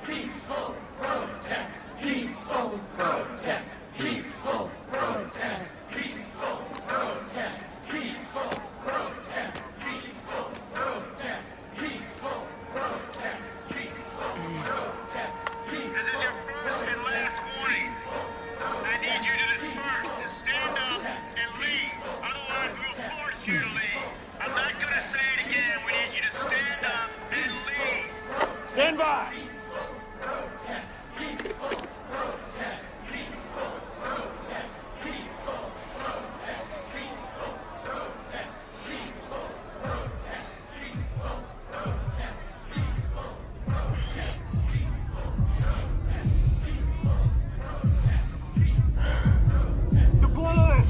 Peaceful protest. Peaceful protest. Peaceful protest. Peaceful protest. Peaceful protest. Peaceful protest. Peaceful protest. Peaceful protest. This is your first and last warning. I need you to disperse and stand up and leave. Otherwise, we'll force you to leave. I'm not gonna say it again. We need you to stand up and leave. Stand by. Protest. Peaceful protest. Peaceful protest. Peaceful protest. Peaceful protest. Peaceful protest. Peaceful protest. Peaceful protest. The blood!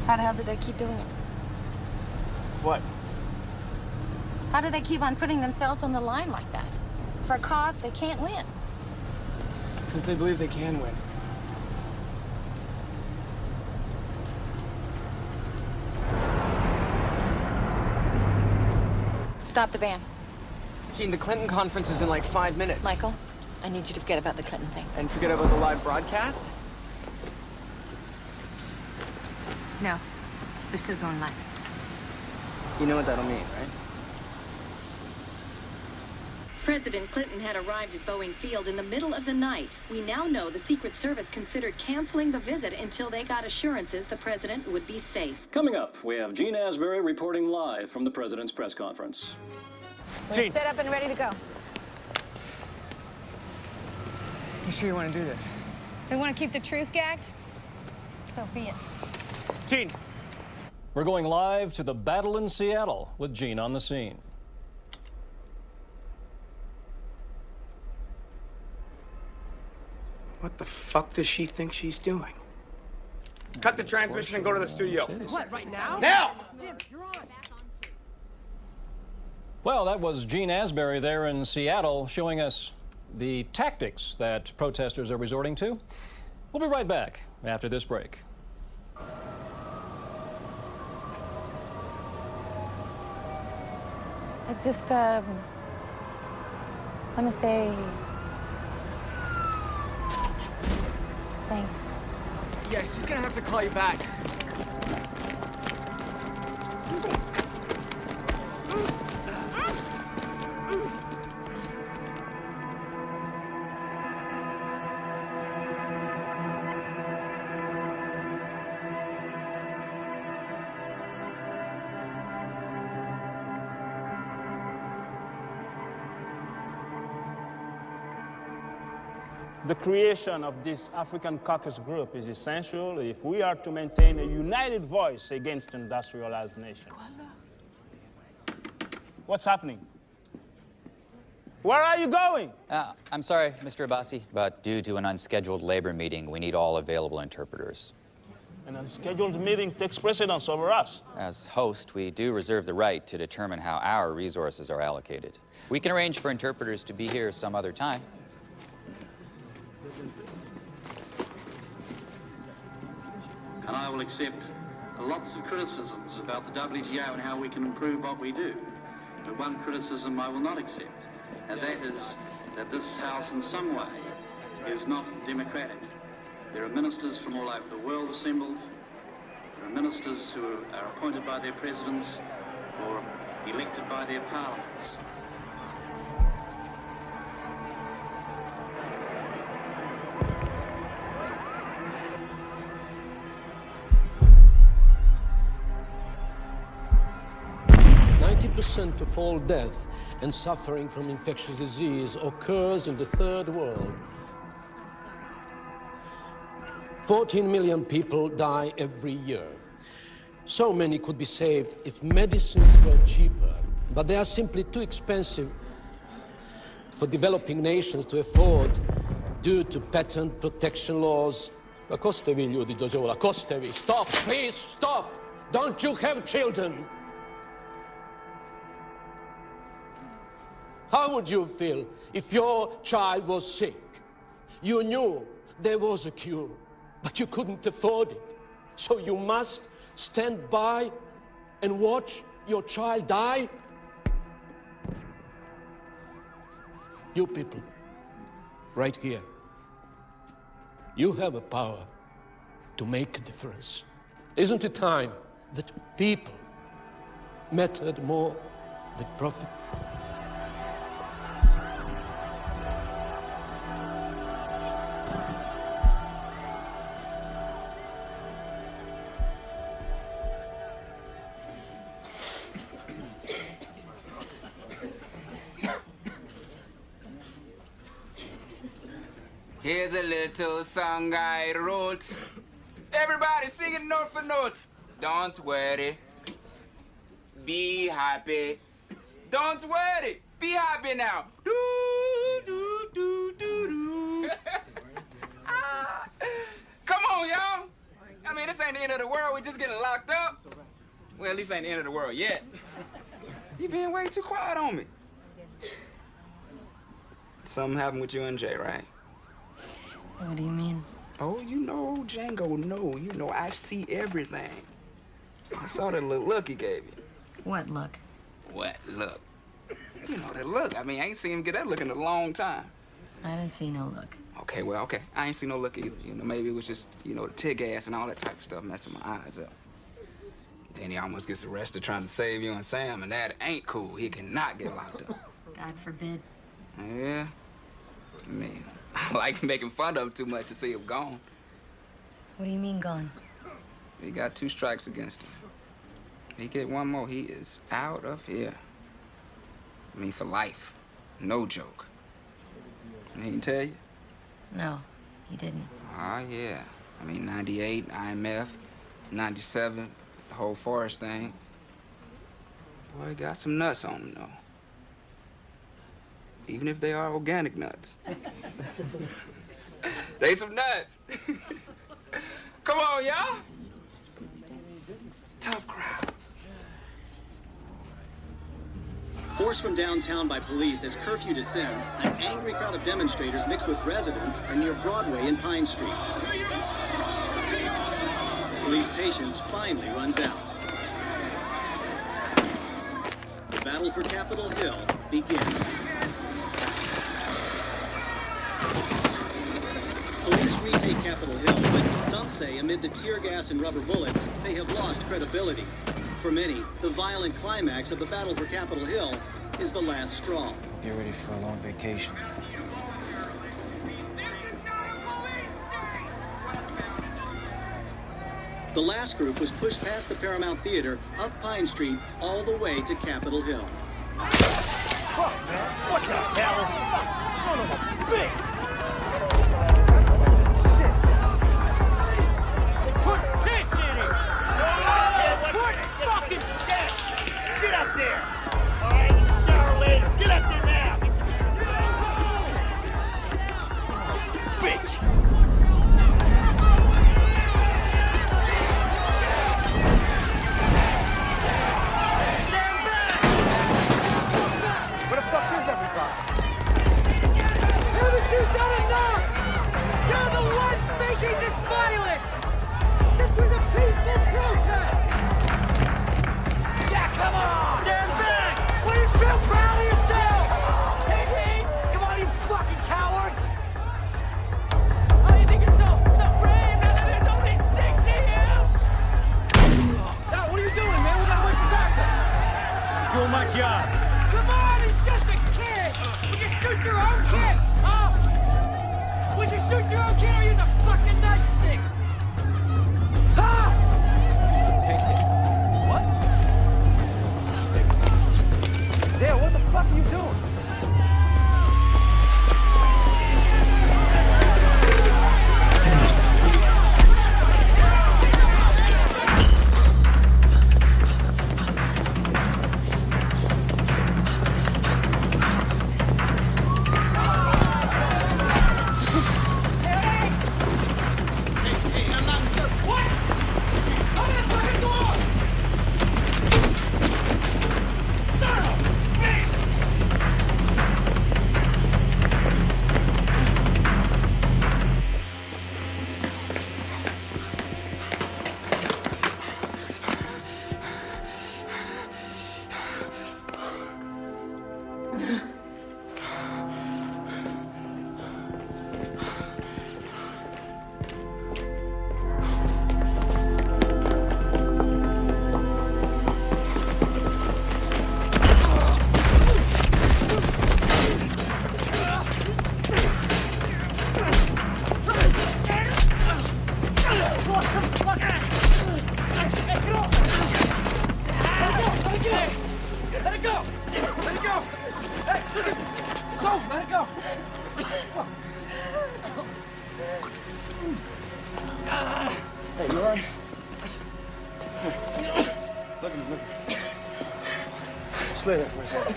How the hell did they keep doing it? What? How do they keep on putting themselves on the line like that? For a cause they can't win. Because they believe they can win. Stop the van. Gene, the Clinton conference is in like 5 minutes. Michael, I need you to forget about the Clinton thing. And forget about the live broadcast? No, we're still going live. You know what that'll mean, right? President Clinton had arrived at Boeing Field in the middle of the night. We now know the Secret Service considered canceling the visit until they got assurances the president would be safe. Coming up, we have Gene Asbury reporting live from the president's press conference. We're set up and ready to go. You sure you want to do this? We want to keep the truth gagged? So be it. Gene! We're going live to the battle in Seattle with Gene on the scene. What the fuck does she think she's doing? Cut the transmission and go to the studio. What, right now? Now! Jim, you're on. Well, that was Gene Asbury there in Seattle showing us the tactics that protesters are resorting to. We'll be right back after this break. I just, want to say thanks. Yeah, she's gonna have to call you back. The creation of this African caucus group is essential if we are to maintain a united voice against industrialized nations. What's happening? Where are you going? I'm sorry, Mr. Abbasi, but due to an unscheduled labor meeting, we need all available interpreters. An unscheduled meeting takes precedence over us. As host, we do reserve the right to determine how our resources are allocated. We can arrange for interpreters to be here some other time. And I will accept lots of criticisms about the WTO and how we can improve what we do. But one criticism I will not accept, and that is that this House in some way is not democratic. There are ministers from all over the world assembled. There are ministers who are appointed by their presidents or elected by their parliaments. % of all death and suffering from infectious disease occurs in the third world. 14 million people die every year. So many could be saved if medicines were cheaper, but they are simply too expensive for developing nations to afford due to patent protection laws. Accostavi, ljudi dođola, accostavi. Stop, please, stop! Don't you have children? How would you feel if your child was sick? You knew there was a cure, but you couldn't afford it. So you must stand by and watch your child die? You people, right here, you have a power to make a difference. Isn't it time that people mattered more than profit? Here's a little song I wrote. Everybody sing it note for note. Don't worry. Be happy. Don't worry. Be happy now. Do, do, do, do, do. Come on, y'all. I mean, this ain't the end of the world. We're just getting locked up. Well, at least ain't the end of the world yet. You being way too quiet on me. Something happened with you and Jay, right? What do you mean? Oh, you know, Django, no. You know, I see everything. I saw that little look he gave you. What look? What look? You know that look. I mean, I ain't seen him get that look in a long time. I didn't see no look. Okay, well, okay. I ain't seen no look either. You know, maybe it was just, you know, the tear gas and all that type of stuff messing my eyes up. Then he almost gets arrested trying to save you and Sam, and that ain't cool. He cannot get locked up. God forbid. Yeah. I mean, I like making fun of him too much to see him gone. What do you mean gone? He got 2 strikes against him. He get one more, he is out of here. I mean, for life. No joke. He didn't tell you? No, he didn't. Oh, yeah. I mean, 98, IMF, 97, the whole Forest thing. Boy, he got some nuts on him, though. Even if they are organic nuts. They some nuts. Come on, y'all. Tough crowd. Forced from downtown by police as curfew descends, an angry crowd of demonstrators mixed with residents are near Broadway and Pine Street. Police patience finally runs out. The battle for Capitol Hill begins. Police retake Capitol Hill, but some say amid the tear gas and rubber bullets, they have lost credibility. For many, the violent climax of the battle for Capitol Hill is the last straw. Get ready for a long vacation. The last group was pushed past the Paramount Theater, up Pine Street, all the way to Capitol Hill. Fuck, man. What the hell? Son of a bitch! Shit. Put piss in it! Put fucking piss! Get up there! All right, shower later. Get up there now! Bitch! Where the fuck is everybody? Haven't you done enough? You're the ones making this violent! This was a peaceful protest! Yeah, come on! Stand back! What do you feel proud of yourself? Hey, come on, you fucking cowards! Oh, you think you're so brave? There's only 6 of you! Now, what are you doing, man? We gotta wait for backup. Doing my job. Come on, he's just a kid! Would you shoot your own kid, huh? Would you shoot your own kid or use a fucking nightstick? Huh? Take this. What? Dale, what the fuck are you doing? Hey, you alright? Look at me, look at me. Just lay there for a second.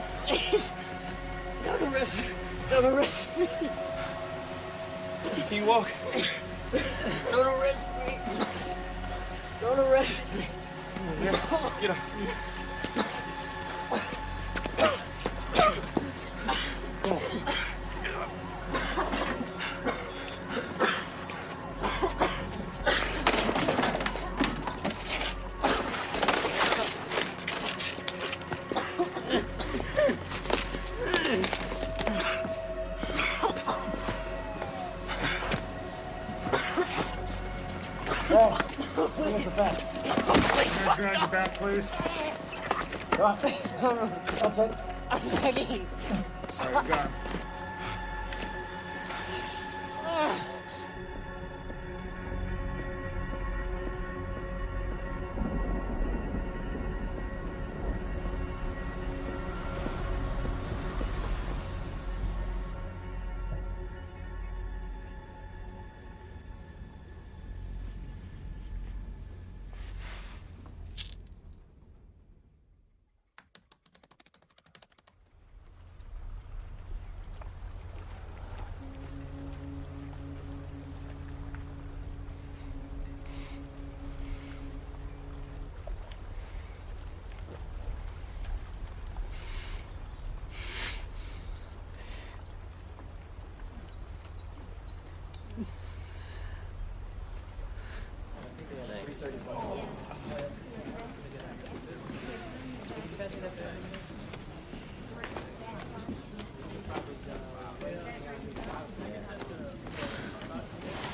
Don't arrest me. Can you walk? Don't arrest me. Don't arrest me. Get up. back. Can I your back, please? Go on. That's it. I'm begging. All right, got him.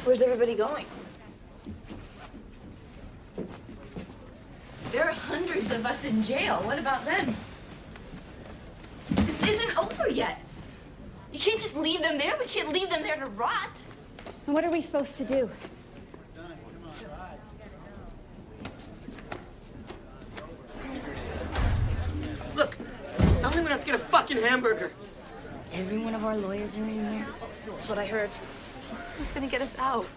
Where's everybody going? There are hundreds of us in jail. What about them? This isn't over yet. You can't just leave them there. We can't leave them there to rot. And what are we supposed to do? Look, I only went out to get a fucking hamburger. Every one of our lawyers are in here. That's what I heard. Who's gonna get us out?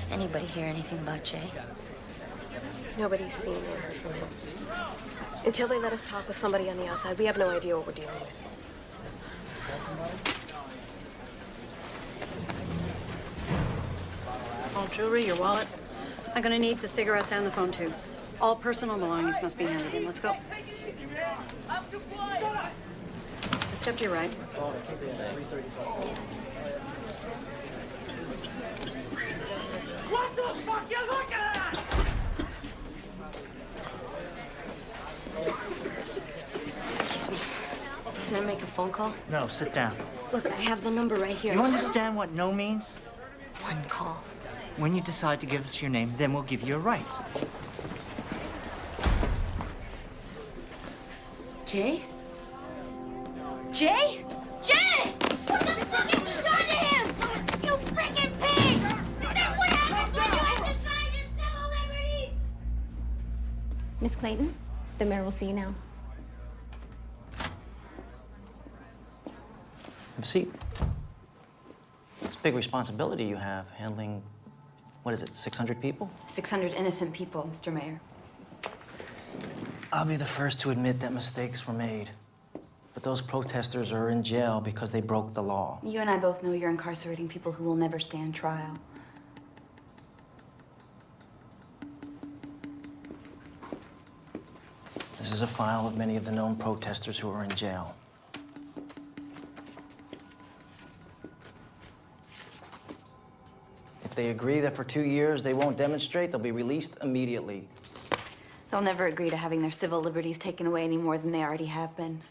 Anybody hear anything about Jay? Nobody's seen or heard from him. Until they let us talk with somebody on the outside, we have no idea what we're dealing with. All jewelry, your wallet. I'm gonna need the cigarettes and the phone too. All personal belongings must be handed in. Let's go. A step to your right. What the fuck you looking at? Excuse me. Can I make a phone call? No, sit down. Look, I have the number right here. You understand what no means? One call. When you decide to give us your name, then we'll give you a right. Jay? Jay? Jay! What the fuck have you done to him? You freaking pig! That's what happens when you exercise your civil liberties! Miss Clayton, the mayor will see you now. Have a seat. It's a big responsibility you have, handling, what is it, 600 people? 600 innocent people, Mr. Mayor. I'll be the first to admit that mistakes were made. But those protesters are in jail because they broke the law. You and I both know you're incarcerating people who will never stand trial. This is a file of many of the known protesters who are in jail. If they agree that for 2 years they won't demonstrate, they'll be released immediately. They'll never agree to having their civil liberties taken away any more than they already have been.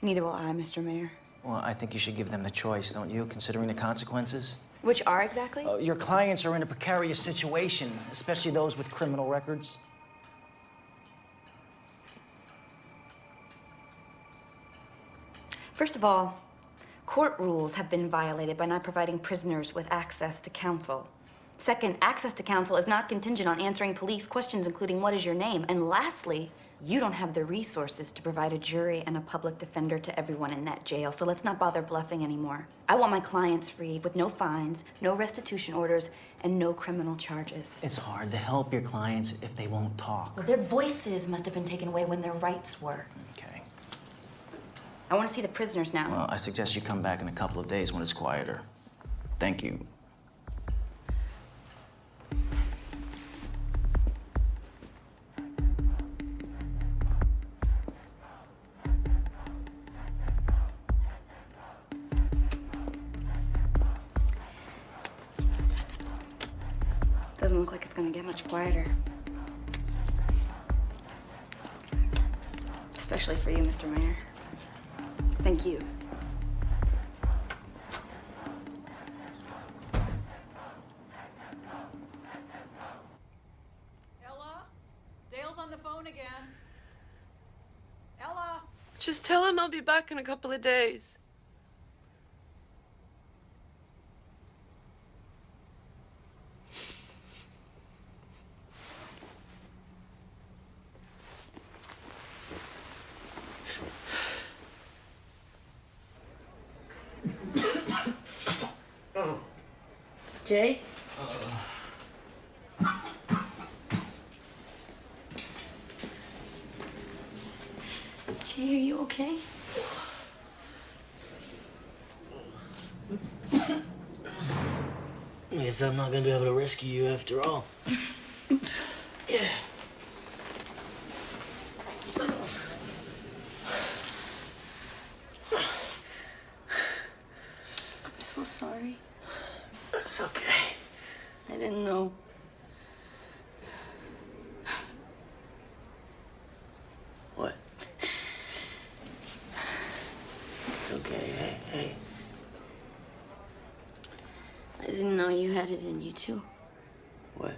Neither will I, Mr. Mayor. Well, I think you should give them the choice, don't you, considering the consequences? Which are exactly? Your clients are in a precarious situation, especially those with criminal records. First of all, court rules have been violated by not providing prisoners with access to counsel. Second, access to counsel is not contingent on answering police questions, including what is your name. And lastly, you don't have the resources to provide a jury and a public defender to everyone in that jail, so let's not bother bluffing anymore. I want my clients freed with no fines, no restitution orders, and no criminal charges. It's hard to help your clients if they won't talk. Well, their voices must have been taken away when their rights were. Okay. I want to see the prisoners now. Well, I suggest you come back in a couple of days when it's quieter. Thank you. Doesn't look like it's gonna get much quieter. Especially for you, Mr. Mayor. Thank you. the phone again. Ella. Just tell him I'll be back in a couple of days. Jay? Jay, are you okay? I guess I'm not gonna be able to rescue you after all. Yeah. I'm so sorry. It's okay. I didn't know. What? It's okay. Hey. I didn't know you had it in you, too. What?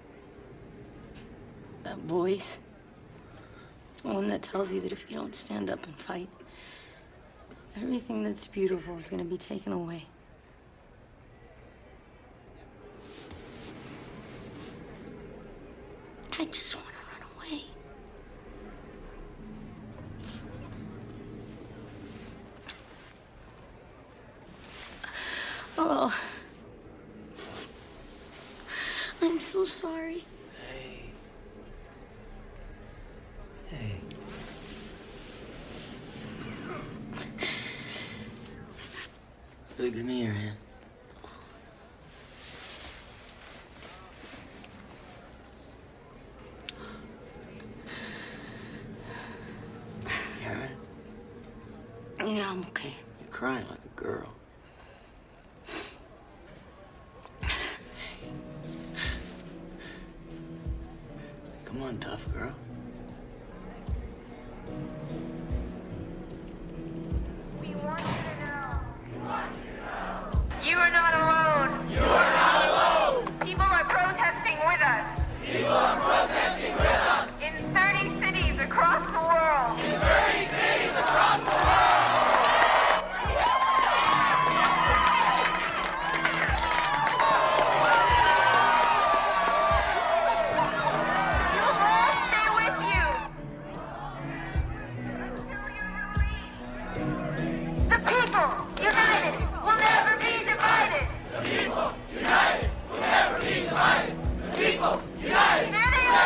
That voice. The one that tells you that if you don't stand up and fight, everything that's beautiful is gonna be taken away. I just want to run away. Oh. I'm so sorry. Hey. Look, give me your hand. You all right? Yeah, I'm okay. You're crying like a girl. Come on, tough girl. You are not alone. You are not alone. People are protesting with us. People are protesting with us. In 30 cities across the world. In 30 cities across the world. The people, united, will never be divided. The people, united, will never be divided. The people, united, There they are.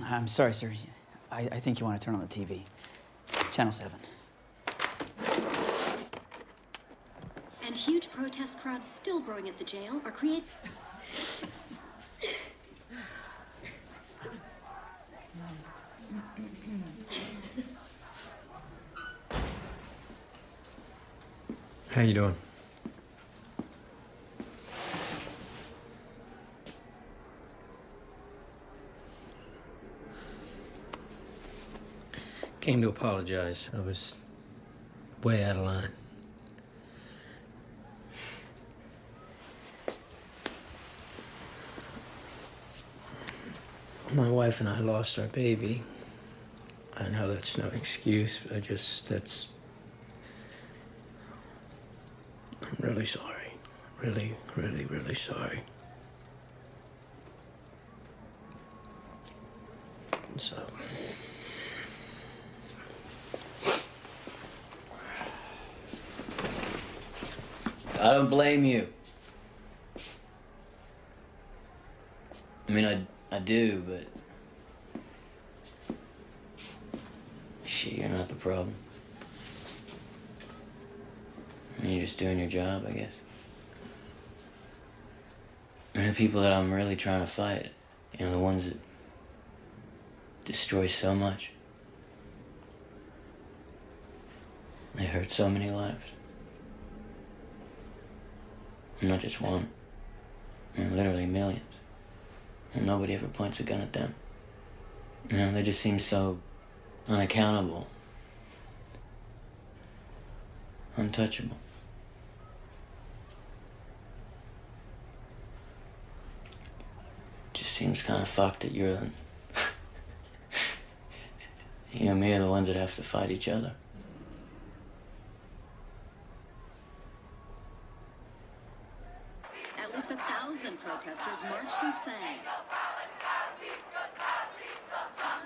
I'm sorry, sir. I think you want to turn on the TV. Channel 7. And huge protest crowds still growing at the jail are creating. How you doing? Came to apologize. I was way out of line. My wife and I lost our baby. I know that's no excuse, but I'm really sorry. Really, really, really sorry. So... I don't blame you. I mean, I do, but Gee, you're not the problem. I mean, you're just doing your job, I guess. And the people that I'm really trying to fight, you know, the ones that destroy so much. They hurt so many lives. And not just one. I mean, literally millions. And nobody ever points a gun at them. You know, they just seem so unaccountable. Untouchable. Just seems kind of fucked that you're you and me are the ones that have to fight each other. At least 1,000 protesters marched and sang.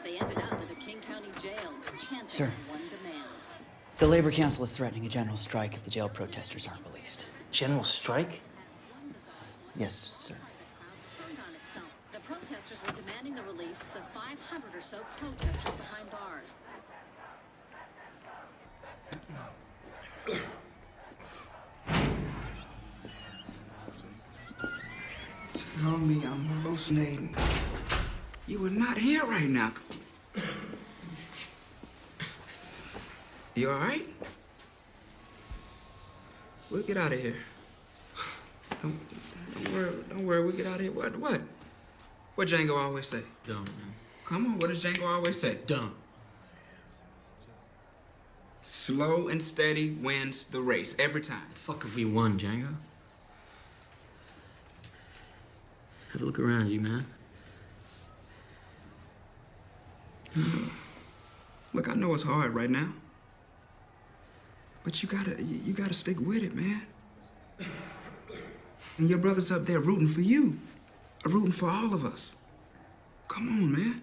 They ended up at the King County Jail, chanting Sir. one demand. The Labor Council is threatening a general strike if the jail protesters aren't released. General strike? Yes, sir. Turned on itself. The protesters were demanding the release of 500 or so protesters behind bars. Tell me I'm hallucinating. You are not here right now. You all right? We'll get out of here. Don't worry, we'll get out of here. What? What Django always say? Don't. Come on, what does Django always say? Don't. Slow and steady wins the race every time. Fuck if we won, Django. Have a look around you, man. Look, I know it's hard right now. But you gotta stick with it, man. And your brother's up there rooting for you. Rooting for all of us. Come on, man.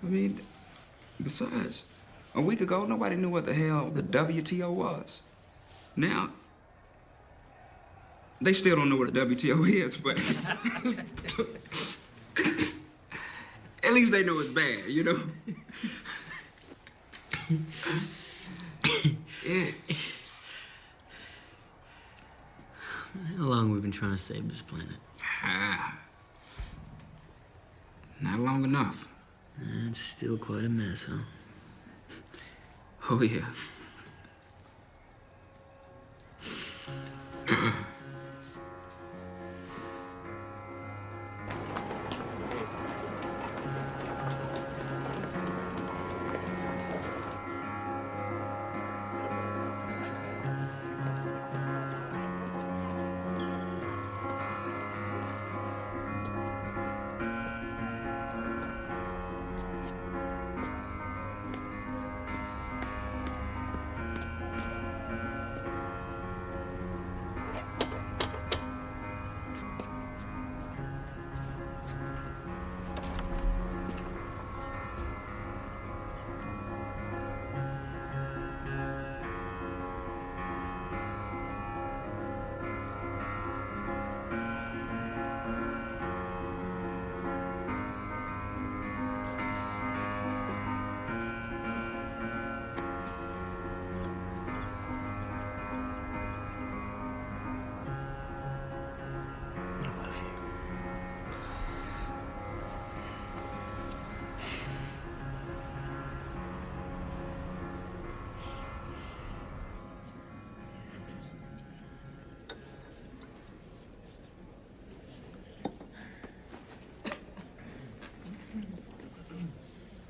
I mean, besides, a week ago, nobody knew what the hell the WTO was. Now, they still don't know what a WTO is, but at least they know it's bad, you know? Yes. How long we've been trying to save this planet? Not long enough. It's still quite a mess, huh? Oh, yeah.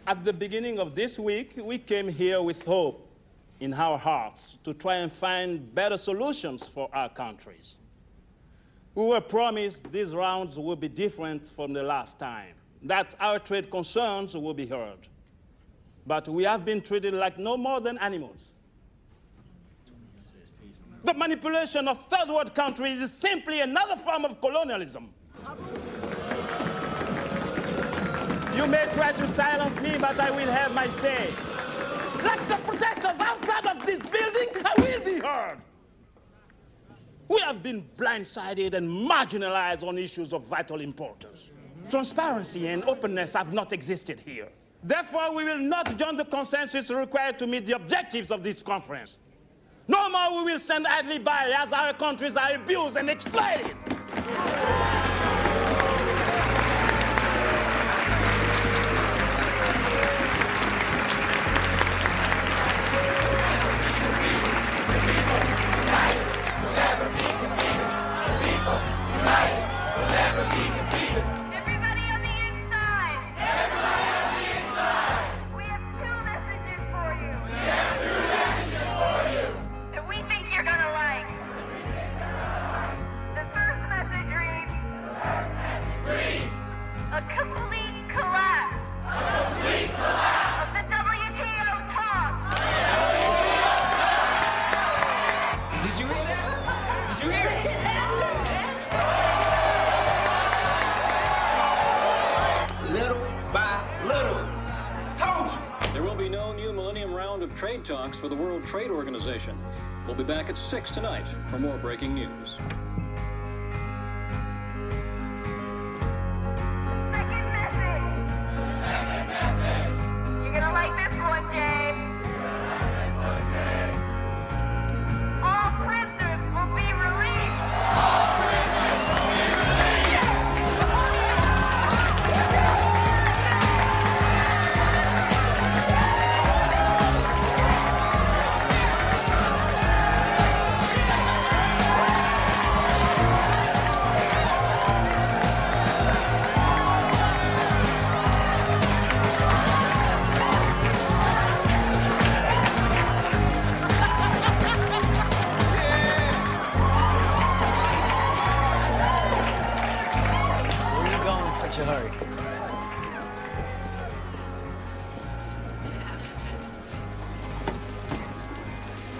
At the beginning of this week, we came here with hope in our hearts to try and find better solutions for our countries. We were promised these rounds would be different from the last time, that our trade concerns will be heard. But we have been treated like no more than animals. The manipulation of third world countries is simply another form of colonialism. You may try to silence me, but I will have my say. Like the protesters outside of this building, I will be heard. We have been blindsided and marginalized on issues of vital importance. Transparency and openness have not existed here. Therefore, we will not join the consensus required to meet the objectives of this conference. No more we will stand idly by as our countries are abused and exploited. A complete collapse. A complete collapse. Of the WTO talks. Did you hear that? Did you hear it? Little by little. Told you. There will be no new Millennium Round of trade talks for the World Trade Organization. We'll be back at 6 tonight for more breaking news. You're gonna like this one, James. All prisoners will be released. All prisoners will be Where are you going in such a hurry?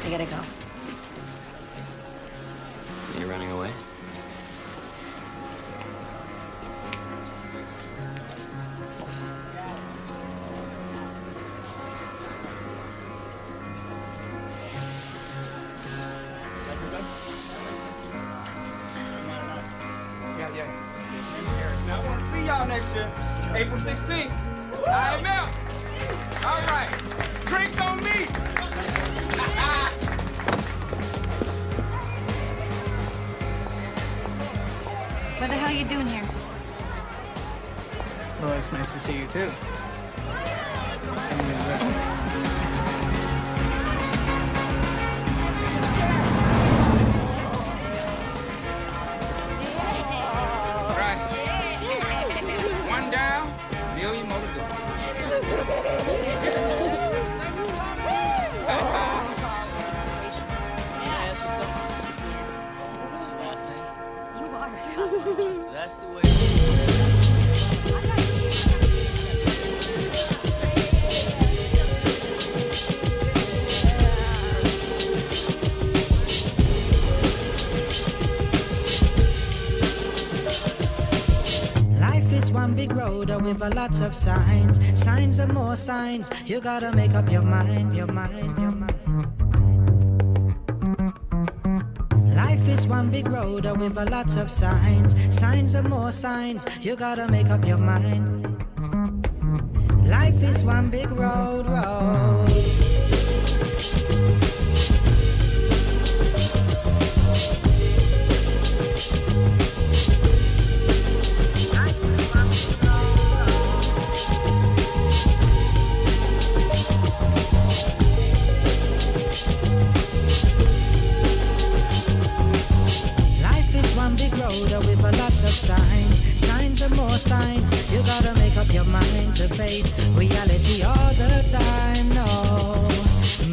I gotta go. Are you running away? Now I want to see y'all next year, April 16th. I am out. All right. Drinks on me. What the hell are you doing here? Well, it's nice to see you too. Right. One down, million more to go. That's the way. Life is one big road with a lot of signs. Signs and more signs. You gotta make up your mind, your mind, your mind. Life is one big road with a lot of signs. Signs and more signs. You gotta make up your mind. Life is one big road, road. With a lot of signs, signs and more signs. You gotta make up your mind to face reality all the time. No,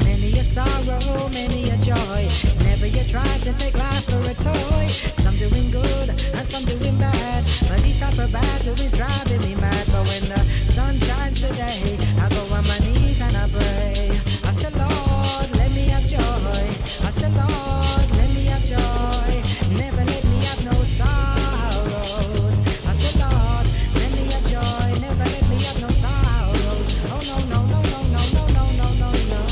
many a sorrow, many a joy. Never you try to take life for a toy. Some doing good and some doing bad, but these type of bad is driving me mad. But when the sun shines today, I go on my knees and I pray. I said, Lord, let me have joy. I said, Lord, let me have joy. Never let me have no sorrows. I said, Lord, let me have joy. Never let me have no sorrows. Oh, no, no, no, no, no, no, no, no, no, no.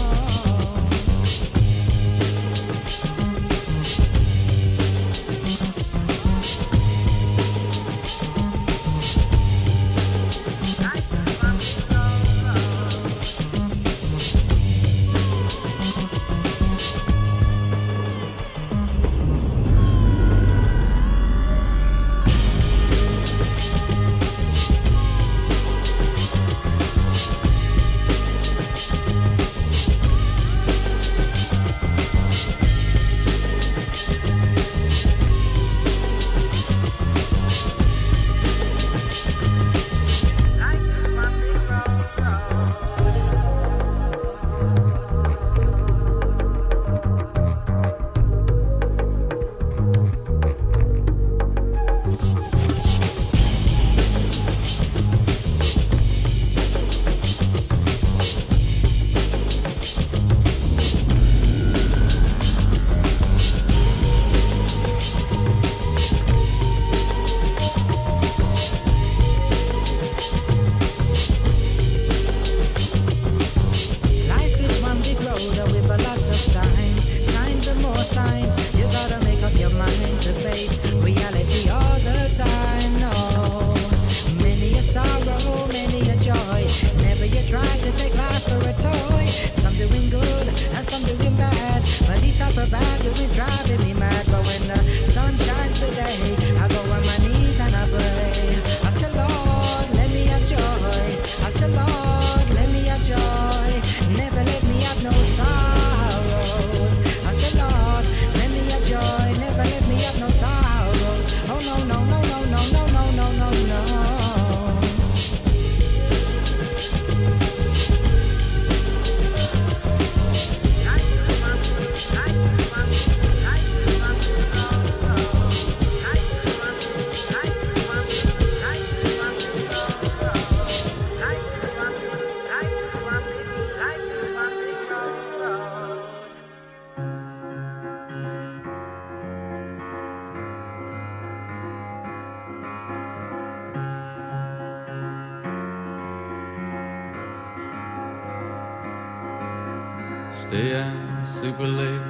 Stay out super late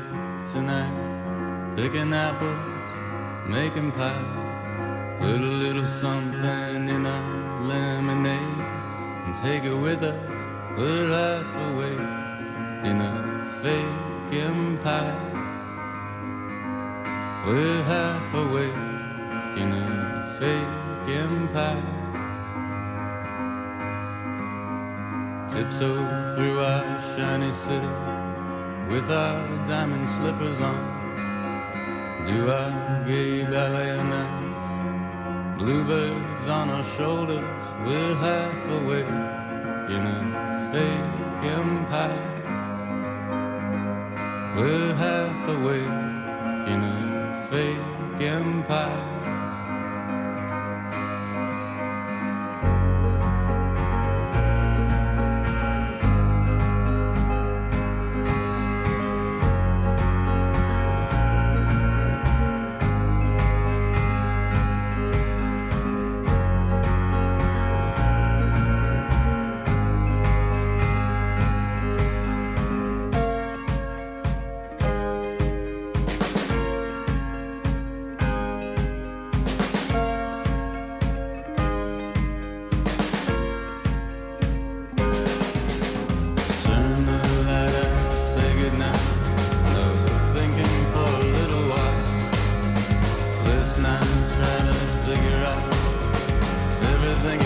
tonight, picking apples, making pie. Put a little something in our lemonade and take it with us. We're half awake in a fake empire. We're half awake in a fake empire. Tiptoe through our shiny city with our diamond slippers on. Do our gay ballet nights, bluebirds on our shoulders. We're half awake in a fake empire. We're half awake in a fake empire. Trying to figure out everything